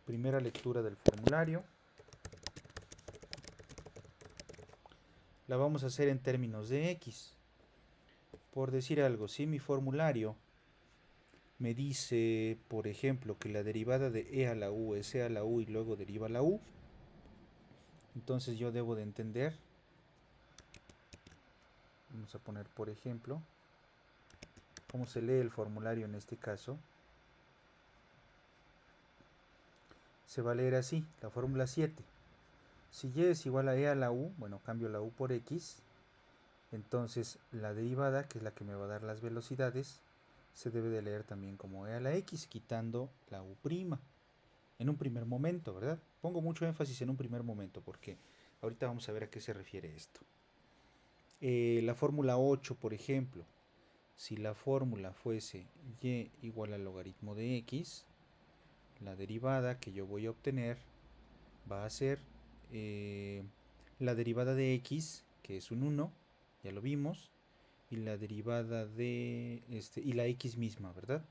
Primera lectura del formulario. La vamos a hacer en términos de x. Por decir algo, si mi formulario me dice, por ejemplo, que la derivada de e a la u es e a la u y luego deriva la u, entonces yo debo de entender, vamos a poner por ejemplo, cómo se lee el formulario en este caso. Se va a leer así, la fórmula 7. Si y es igual a e a la u, bueno, cambio la u por x, entonces la derivada, que es la que me va a dar las velocidades, se debe de leer también como e a la x, quitando la u'. En un primer momento, ¿verdad? Pongo mucho énfasis en un primer momento porque ahorita vamos a ver a qué se refiere esto. La fórmula 8, por ejemplo, si la fórmula fuese y igual al logaritmo de x, la derivada que yo voy a obtener va a ser la derivada de x, que es un 1, ya lo vimos, y la derivada de y la x misma, ¿verdad?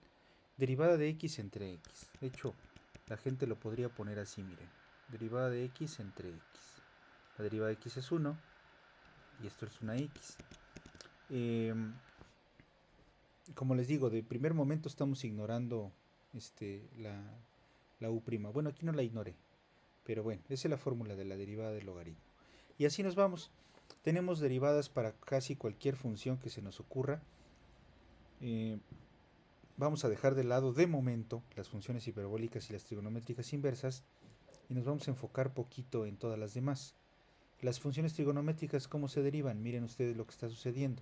Derivada de x entre x. De hecho, la gente lo podría poner así, miren. Derivada de x entre x. La derivada de x es 1 y esto es una x. Como les digo, de primer momento estamos ignorando la u'. Bueno, aquí no la ignoré, pero bueno, esa es la fórmula de la derivada del logaritmo. Y así nos vamos. Tenemos derivadas para casi cualquier función que se nos ocurra. vamos a dejar de lado de momento las funciones hiperbólicas y las trigonométricas inversas y nos vamos a enfocar poquito en todas las demás. Las funciones trigonométricas, ¿cómo se derivan? Miren ustedes lo que está sucediendo.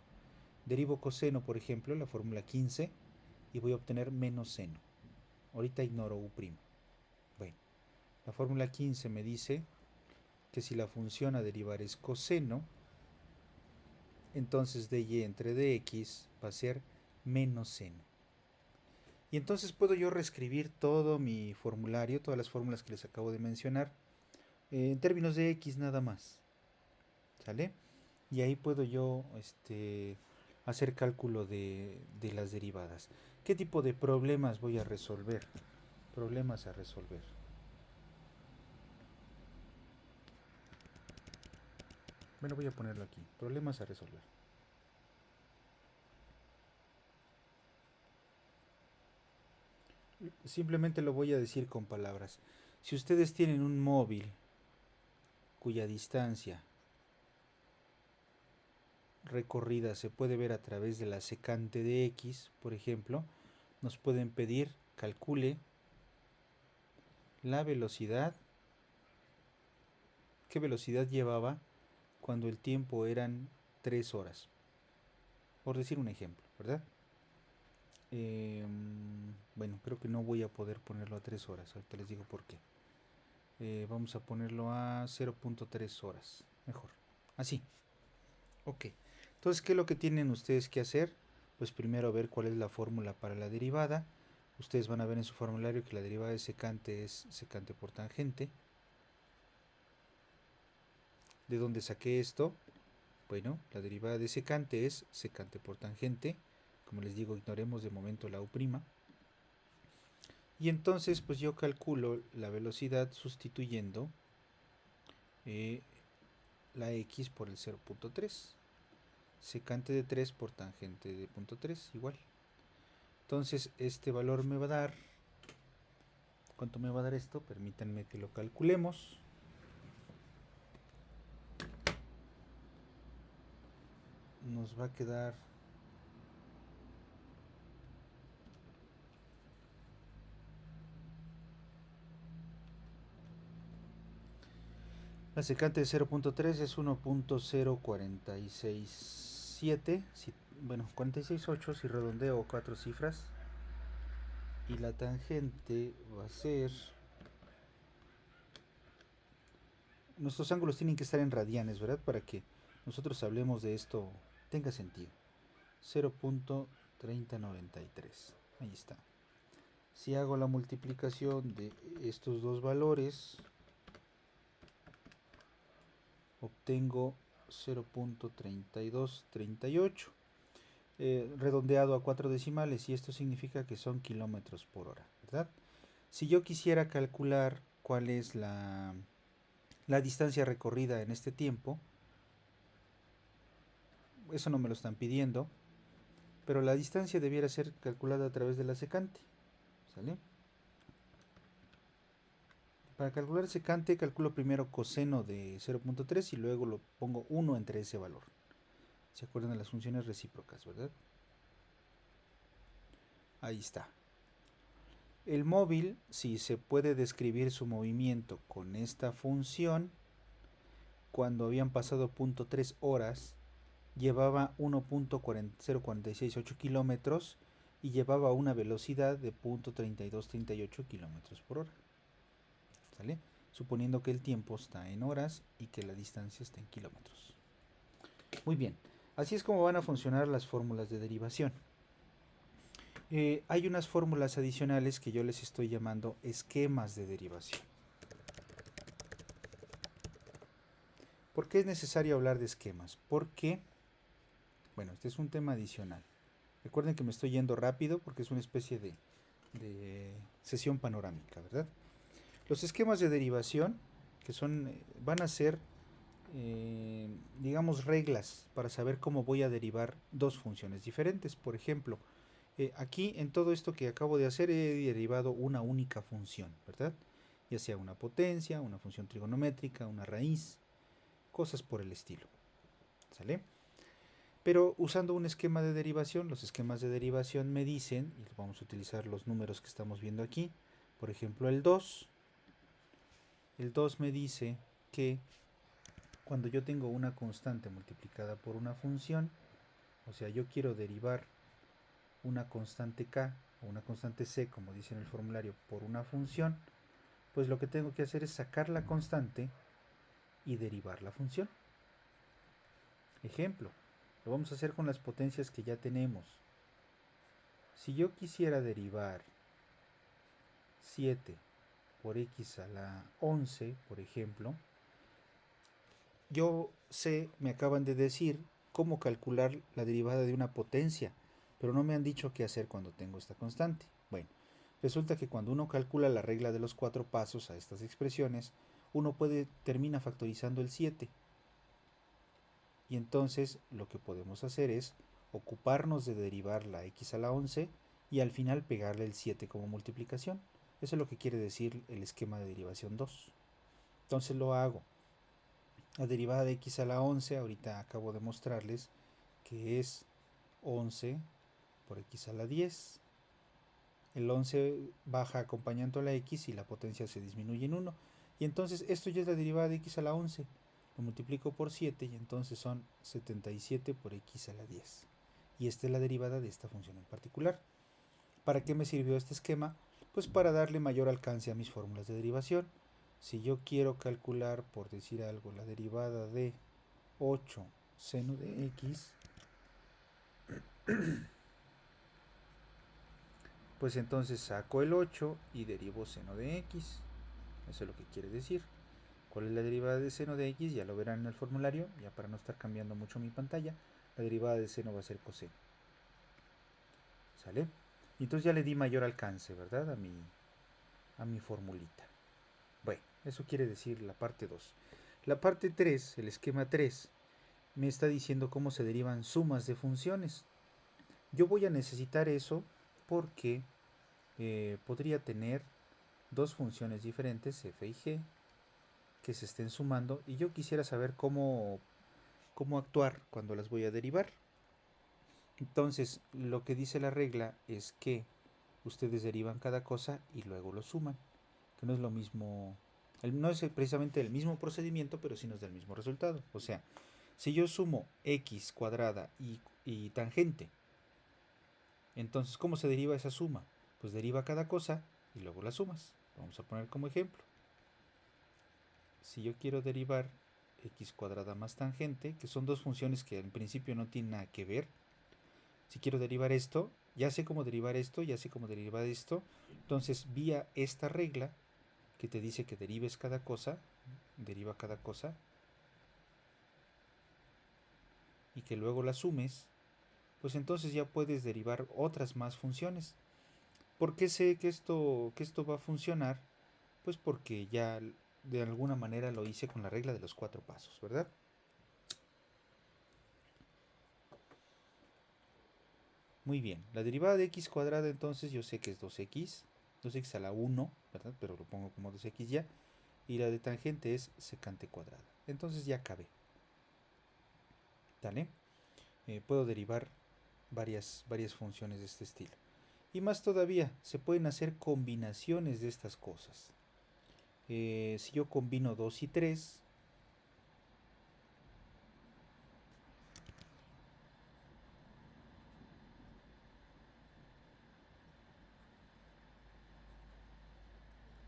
Derivo coseno, por ejemplo, la fórmula 15, y voy a obtener menos seno. Ahorita ignoro u'. Bueno, la fórmula 15 me dice que si la función a derivar es coseno, entonces dy entre dx va a ser menos seno. Y entonces puedo yo reescribir todo mi formulario, todas las fórmulas que les acabo de mencionar, en términos de x nada más. ¿Sale? Y ahí puedo yo hacer cálculo de las derivadas. ¿Qué tipo de problemas voy a resolver? Problemas a resolver. Bueno, voy a ponerlo aquí. Problemas a resolver. Simplemente lo voy a decir con palabras. Si ustedes tienen un móvil cuya distancia recorrida se puede ver a través de la secante de x, por ejemplo, nos pueden pedir calcule la velocidad, qué velocidad llevaba cuando el tiempo eran 3 horas, por decir un ejemplo, ¿verdad? Bueno, creo que no voy a poder ponerlo a 3 horas, ahorita les digo por qué. Vamos a ponerlo a 0.3 horas, mejor, así. Ok, entonces, ¿qué es lo que tienen ustedes que hacer? Pues primero ver cuál es la fórmula para la derivada. Ustedes van a ver en su formulario que la derivada de secante es secante por tangente. ¿De dónde saqué esto? Bueno, la derivada de secante es secante por tangente. Como les digo, ignoremos de momento la u'. Y entonces, pues yo calculo la velocidad sustituyendo la x por el 0.3. Secante de 3 por tangente de 0.3, igual. Entonces, este valor me va a dar... ¿Cuánto me va a dar esto? Permítanme que lo calculemos. Nos va a quedar... La secante de 0.3 es 1.0467. Bueno, 46.8 si redondeo 4 cifras. Y la tangente va a ser... Nuestros ángulos tienen que estar en radianes, ¿verdad? Para que nosotros hablemos de esto tenga sentido. 0.3093. Ahí está. Si hago la multiplicación de estos dos valores, obtengo 0.3238. Redondeado a 4 decimales, y esto significa que son kilómetros por hora, ¿verdad? Si yo quisiera calcular cuál es la distancia recorrida en este tiempo, eso no me lo están pidiendo, pero la distancia debiera ser calculada a través de la secante, ¿sale? Para calcular secante calculo primero coseno de 0.3 y luego lo pongo 1 entre ese valor. ¿Se acuerdan de las funciones recíprocas, verdad? Ahí está. El móvil, si se puede describir su movimiento con esta función, cuando habían pasado 0.3 horas, llevaba 1.046.8 kilómetros y llevaba una velocidad de 0.3238 kilómetros por hora. ¿Sale? Suponiendo que el tiempo está en horas y que la distancia está en kilómetros. Muy bien, así es como van a funcionar las fórmulas de derivación. Hay unas fórmulas adicionales que yo les estoy llamando esquemas de derivación. ¿Por qué es necesario hablar de esquemas? Porque, bueno, este es un tema adicional. Recuerden que me estoy yendo rápido porque es una especie de sesión panorámica, ¿verdad? Los esquemas de derivación, que van a ser, digamos, reglas para saber cómo voy a derivar dos funciones diferentes. Por ejemplo, aquí en todo esto que acabo de hacer he derivado una única función, ¿verdad? Ya sea una potencia, una función trigonométrica, una raíz, cosas por el estilo. ¿Sale? Pero usando un esquema de derivación, los esquemas de derivación me dicen, y vamos a utilizar los números que estamos viendo aquí, por ejemplo el 2 me dice que cuando yo tengo una constante multiplicada por una función, o sea, yo quiero derivar una constante k o una constante c, como dice en el formulario, por una función, pues lo que tengo que hacer es sacar la constante y derivar la función. Ejemplo, lo vamos a hacer con las potencias que ya tenemos. Si yo quisiera derivar 7 por x a la 11, por ejemplo, yo sé, me acaban de decir cómo calcular la derivada de una potencia, pero no me han dicho qué hacer cuando tengo esta constante. Bueno, resulta que cuando uno calcula la regla de los 4 pasos a estas expresiones, uno termina factorizando el 7. Y entonces lo que podemos hacer es ocuparnos de derivar la x a la 11 y al final pegarle el 7 como multiplicación. Eso es lo que quiere decir el esquema de derivación 2. Entonces lo hago. La derivada de x a la 11, ahorita acabo de mostrarles que es 11 por x a la 10. El 11 baja acompañando a la x y la potencia se disminuye en 1. Y entonces esto ya es la derivada de x a la 11. Lo multiplico por 7 y entonces son 77 por x a la 10. Y esta es la derivada de esta función en particular. ¿Para qué me sirvió este esquema? Pues para darle mayor alcance a mis fórmulas de derivación. Si yo quiero calcular, por decir algo, la derivada de 8 seno de x, pues entonces saco el 8 y derivo seno de x. Eso es lo que quiere decir. ¿Cuál es la derivada de seno de x? Ya lo verán en el formulario, ya para no estar cambiando mucho mi pantalla. La derivada de seno va a ser coseno. ¿Sale? Y entonces ya le di mayor alcance, ¿verdad? A mi formulita. Bueno, eso quiere decir la parte 2. La parte 3, el esquema 3, me está diciendo cómo se derivan sumas de funciones. Yo voy a necesitar eso porque podría tener dos funciones diferentes, f y g, que se estén sumando y yo quisiera saber cómo actuar cuando las voy a derivar. Entonces, lo que dice la regla es que ustedes derivan cada cosa y luego lo suman, que no es lo mismo, no es precisamente el mismo procedimiento, pero sí nos da el mismo resultado. O sea, si yo sumo x cuadrada y tangente, entonces, ¿cómo se deriva esa suma? Pues deriva cada cosa y luego la sumas. Vamos a poner como ejemplo. Si yo quiero derivar x cuadrada más tangente, que son dos funciones que en principio no tienen nada que ver. Si quiero derivar esto, ya sé cómo derivar esto, ya sé cómo derivar esto. Entonces, vía esta regla que te dice que derives cada cosa, deriva cada cosa, y que luego la sumes, pues entonces ya puedes derivar otras más funciones. ¿Por qué sé que esto va a funcionar? Pues porque ya de alguna manera lo hice con la regla de los 4 pasos, ¿verdad? Muy bien, la derivada de x cuadrada entonces yo sé que es 2x a la 1, ¿verdad? Pero lo pongo como 2x ya. Y la de tangente es secante cuadrada. Entonces ya acabé. ¿Vale? Puedo derivar varias funciones de este estilo. Y más todavía, se pueden hacer combinaciones de estas cosas. Si yo combino 2 y 3,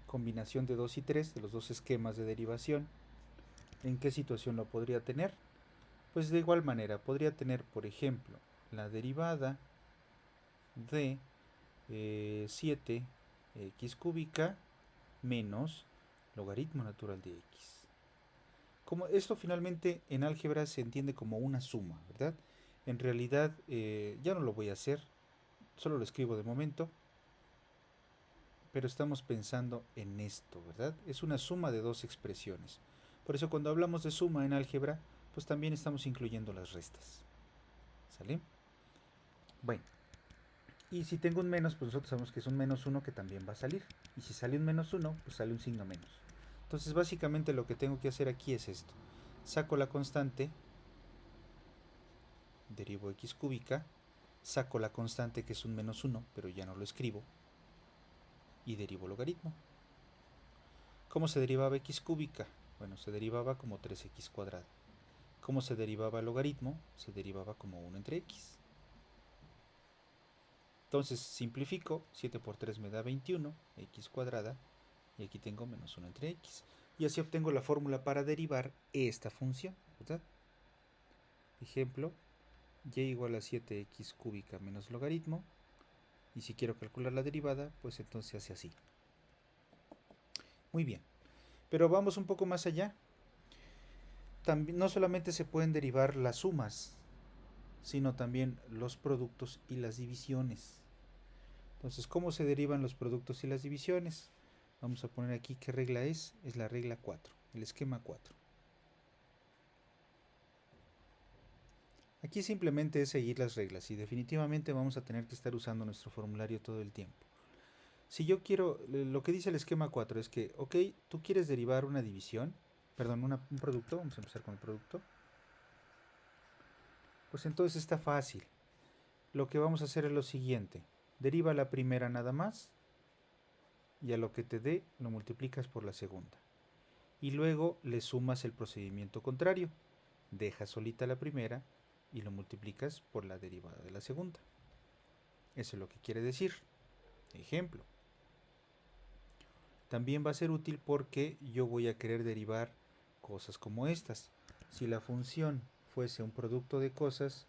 combinación de 2 y 3, de los dos esquemas de derivación, ¿en qué situación lo podría tener? Pues de igual manera, podría tener, por ejemplo, la derivada de 7x cúbica menos logaritmo natural de x. Como esto finalmente en álgebra se entiende como una suma, ¿verdad? En realidad ya no lo voy a hacer, solo lo escribo de momento, pero estamos pensando en esto, ¿verdad? Es una suma de dos expresiones. Por eso cuando hablamos de suma en álgebra, pues también estamos incluyendo las restas. ¿Sale? Bueno, y si tengo un menos, pues nosotros sabemos que es un menos 1 que también va a salir. Y si sale un menos 1, pues sale un signo menos. Entonces básicamente lo que tengo que hacer aquí es esto. Saco la constante derivo x cúbica, saco la constante que es un menos 1, pero ya no lo escribo, y derivo logaritmo. ¿Cómo se derivaba x cúbica? Bueno, se derivaba como 3x cuadrada. ¿Cómo se derivaba el logaritmo? Se derivaba como 1 entre x. Entonces simplifico, 7 por 3 me da 21, x cuadrada, y aquí tengo menos 1 entre x. Y así obtengo la fórmula para derivar esta función, ¿verdad? Ejemplo, y igual a 7x cúbica menos logaritmo. Y si quiero calcular la derivada, pues entonces se hace así. Muy bien, pero vamos un poco más allá. También, no solamente se pueden derivar las sumas, sino también los productos y las divisiones. Entonces, ¿cómo se derivan los productos y las divisiones? Vamos a poner aquí qué regla es la regla 4, el esquema 4. Aquí simplemente es seguir las reglas y definitivamente vamos a tener que estar usando nuestro formulario todo el tiempo. Si yo quiero, lo que dice el esquema 4 es que, ok, tú quieres derivar una división, perdón, un producto, vamos a empezar con el producto. Pues entonces está fácil. Lo que vamos a hacer es lo siguiente. Deriva la primera nada más y a lo que te dé lo multiplicas por la segunda. Y luego le sumas el procedimiento contrario. Dejas solita la primera y lo multiplicas por la derivada de la segunda. Eso es lo que quiere decir. Ejemplo. También va a ser útil porque yo voy a querer derivar cosas como estas. Si la función fuese un producto de cosas,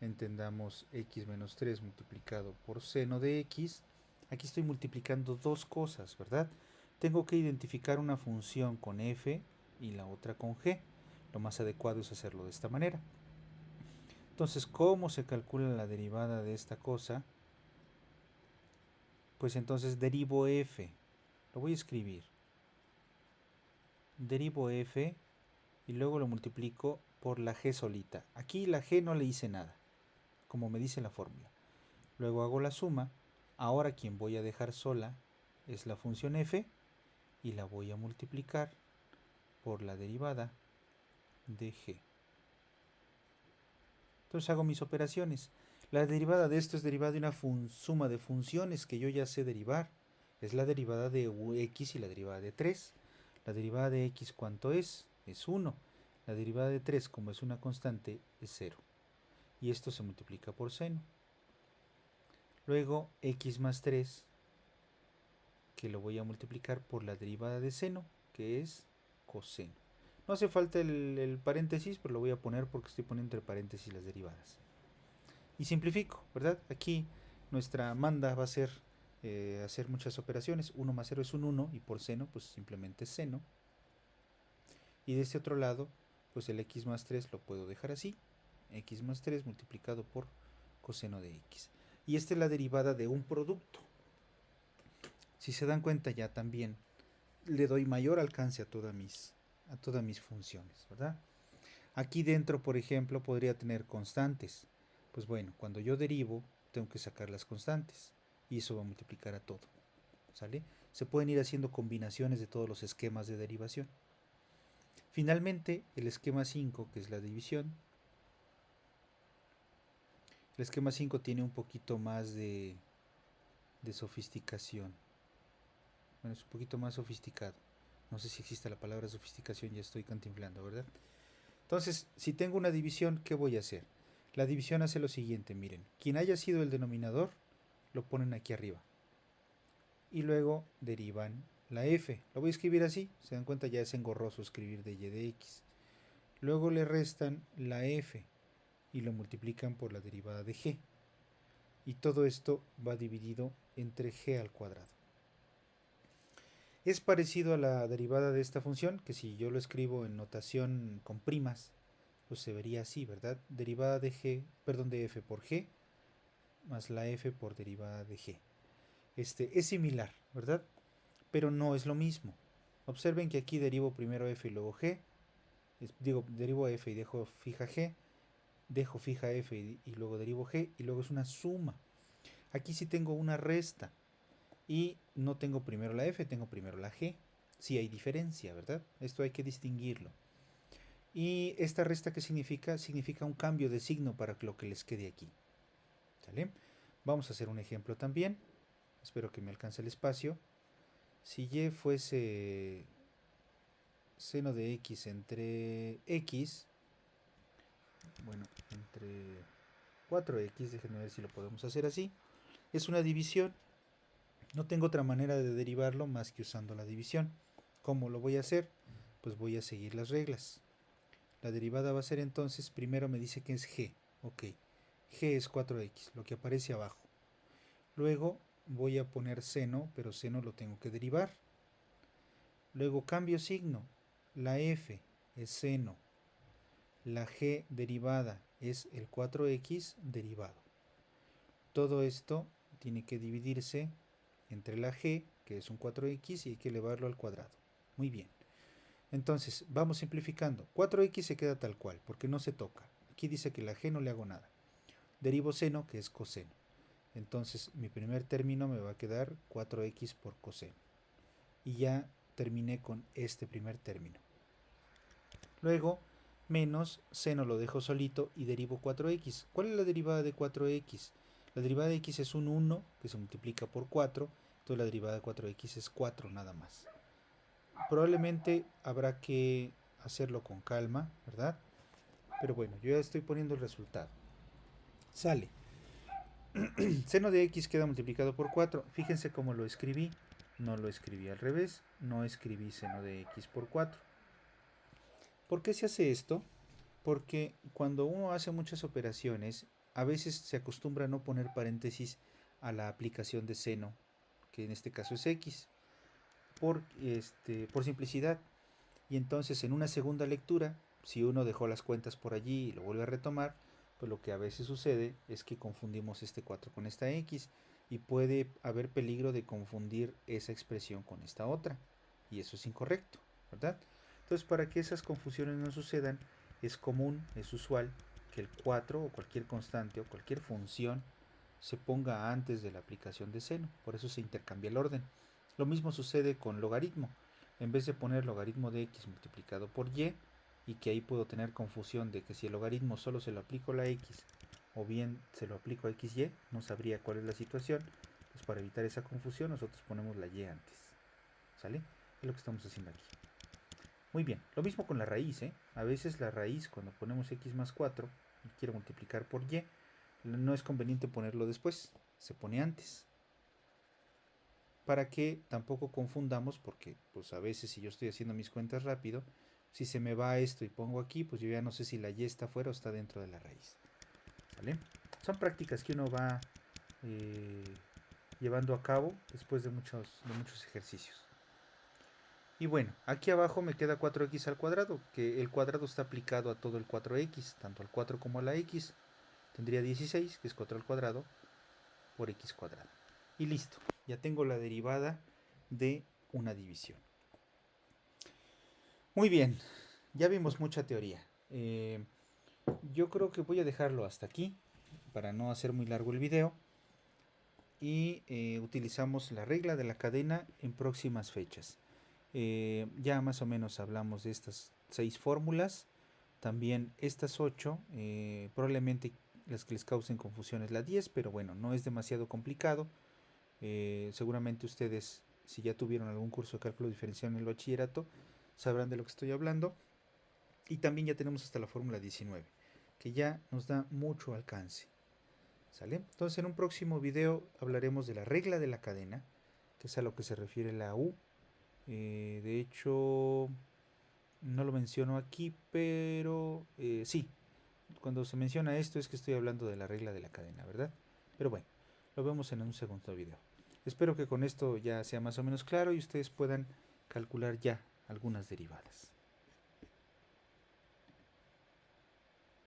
entendamos x menos 3 multiplicado por seno de x, aquí estoy multiplicando dos cosas, ¿verdad? Tengo que identificar una función con f y la otra con g. Lo más adecuado es hacerlo de esta manera. Entonces, ¿cómo se calcula la derivada de esta cosa? Pues entonces derivo f. Lo voy a escribir. Derivo f y luego lo multiplico por la g solita. Aquí la g no le hice nada, como me dice la fórmula. Luego hago la suma. Ahora quien voy a dejar sola es la función f y la voy a multiplicar por la derivada de g. Entonces hago mis operaciones. La derivada de esto es derivada de una suma de funciones que yo ya sé derivar. Es la derivada de x y la derivada de 3. La derivada de x, ¿cuánto es? Es 1. La derivada de 3, como es una constante, es 0. Y esto se multiplica por seno. Luego x más 3, que lo voy a multiplicar por la derivada de seno, que es coseno. No hace falta el paréntesis, pero lo voy a poner porque estoy poniendo entre paréntesis las derivadas. Y simplifico, ¿verdad? Aquí nuestra manda va a ser hacer muchas operaciones. 1 más 0 es un 1 y por seno pues simplemente seno. Y de este otro lado pues el x más 3 lo puedo dejar así. X más 3 multiplicado por coseno de x. Y esta es la derivada de un producto. Si se dan cuenta ya también le doy mayor alcance a todas mis funciones, ¿verdad? Aquí dentro, por ejemplo, podría tener constantes. Pues bueno, cuando yo derivo, tengo que sacar las constantes. Y eso va a multiplicar a todo. ¿Sale? Se pueden ir haciendo combinaciones de todos los esquemas de derivación. Finalmente, el esquema 5, que es la división. El esquema 5 tiene un poquito más de sofisticación. Bueno, es un poquito más sofisticado. No sé si existe la palabra sofisticación, ya estoy cantinflando, ¿verdad? Entonces, si tengo una división, ¿qué voy a hacer? La división hace lo siguiente, miren. Quien haya sido el denominador, lo ponen aquí arriba. Y luego derivan la f. Lo voy a escribir así. Se dan cuenta, ya es engorroso escribir de y de x. Luego le restan la f y lo multiplican por la derivada de g. Y todo esto va dividido entre g al cuadrado. Es parecido a la derivada de esta función, que si yo lo escribo en notación con primas, pues se vería así, ¿verdad? Derivada de g, perdón, de f por g, más la f por derivada de g. Es similar, ¿verdad? Pero no es lo mismo. Observen que aquí derivo primero f y luego g. Derivo f y dejo fija g. Dejo fija f y luego derivo g. Y luego es una suma. Aquí sí tengo una resta. Y no tengo primero la f, tengo primero la g. Sí hay diferencia, ¿verdad? Esto hay que distinguirlo. Y esta resta, ¿qué significa? Significa un cambio de signo para lo que les quede aquí. ¿Sale? Vamos a hacer un ejemplo también. Espero que me alcance el espacio. Si y fuese seno de x entre x, bueno, entre 4x, déjenme ver si lo podemos hacer así, es una división. No tengo otra manera de derivarlo más que usando la división. ¿Cómo lo voy a hacer? Pues voy a seguir las reglas. La derivada va a ser entonces, primero me dice que es g, ok, g es 4x, lo que aparece abajo. Luego voy a poner seno, pero seno lo tengo que derivar. Luego cambio signo, la f es seno, la g derivada es el 4x derivado. Todo esto tiene que dividirse entre la g, que es un 4x, y hay que elevarlo al cuadrado. Muy bien. Entonces, vamos simplificando. 4x se queda tal cual, porque no se toca. Aquí dice que la g no le hago nada. Derivo seno, que es coseno. Entonces, mi primer término me va a quedar 4x por coseno. Y ya terminé con este primer término. Luego, menos seno lo dejo solito y derivo 4x. ¿Cuál es la derivada de 4x? La derivada de x es un 1 que se multiplica por 4. Entonces la derivada de 4x es 4 nada más. Probablemente habrá que hacerlo con calma, ¿verdad? Pero bueno, yo ya estoy poniendo el resultado. Sale. Seno de x queda multiplicado por 4. Fíjense cómo lo escribí. No lo escribí al revés. No escribí seno de x por 4. ¿Por qué se hace esto? Porque cuando uno hace muchas operaciones, a veces se acostumbra a no poner paréntesis a la aplicación de seno, que en este caso es x, por simplicidad. Y entonces en una segunda lectura, si uno dejó las cuentas por allí y lo vuelve a retomar, pues lo que a veces sucede es que confundimos este 4 con esta x y puede haber peligro de confundir esa expresión con esta otra. Y eso es incorrecto, ¿verdad? Entonces, para que esas confusiones no sucedan, es común, es usual que el 4 o cualquier constante o cualquier función se ponga antes de la aplicación de seno. Por eso se intercambia el orden. Lo mismo sucede con logaritmo. En vez de poner logaritmo de x multiplicado por y que ahí puedo tener confusión de que si el logaritmo solo se lo aplico a la x o bien se lo aplico a xy, no sabría cuál es la situación. Pues para evitar esa confusión nosotros ponemos la y antes. ¿Sale? Es lo que estamos haciendo aquí. Muy bien, lo mismo con la raíz, ¿eh? A veces la raíz, cuando ponemos x más 4 y quiero multiplicar por y, no es conveniente ponerlo después, se pone antes. Para que tampoco confundamos, porque pues a veces si yo estoy haciendo mis cuentas rápido, si se me va esto y pongo aquí, pues yo ya no sé si la y está fuera o está dentro de la raíz. ¿Vale? Son prácticas que uno va llevando a cabo después de muchos ejercicios. Y bueno, aquí abajo me queda 4x al cuadrado, que el cuadrado está aplicado a todo el 4x, tanto al 4 como a la x. Tendría 16, que es 4 al cuadrado, por x cuadrado. Y listo, ya tengo la derivada de una división. Muy bien, ya vimos mucha teoría. Yo creo que voy a dejarlo hasta aquí, para no hacer muy largo el video. Y utilizamos la regla de la cadena en próximas fechas. Ya más o menos hablamos de estas 6 fórmulas. También estas 8, probablemente las que les causen confusión es la 10, pero bueno, no es demasiado complicado. Seguramente ustedes, si ya tuvieron algún curso de cálculo diferencial en el bachillerato, sabrán de lo que estoy hablando. Y también ya tenemos hasta la fórmula 19, que ya nos da mucho alcance. ¿Sale? Entonces en un próximo video hablaremos de la regla de la cadena, que es a lo que se refiere la U. De hecho, no lo menciono aquí, pero sí, cuando se menciona esto es que estoy hablando de la regla de la cadena, ¿verdad? Pero bueno, lo vemos en un segundo video. Espero que con esto ya sea más o menos claro y ustedes puedan calcular ya algunas derivadas.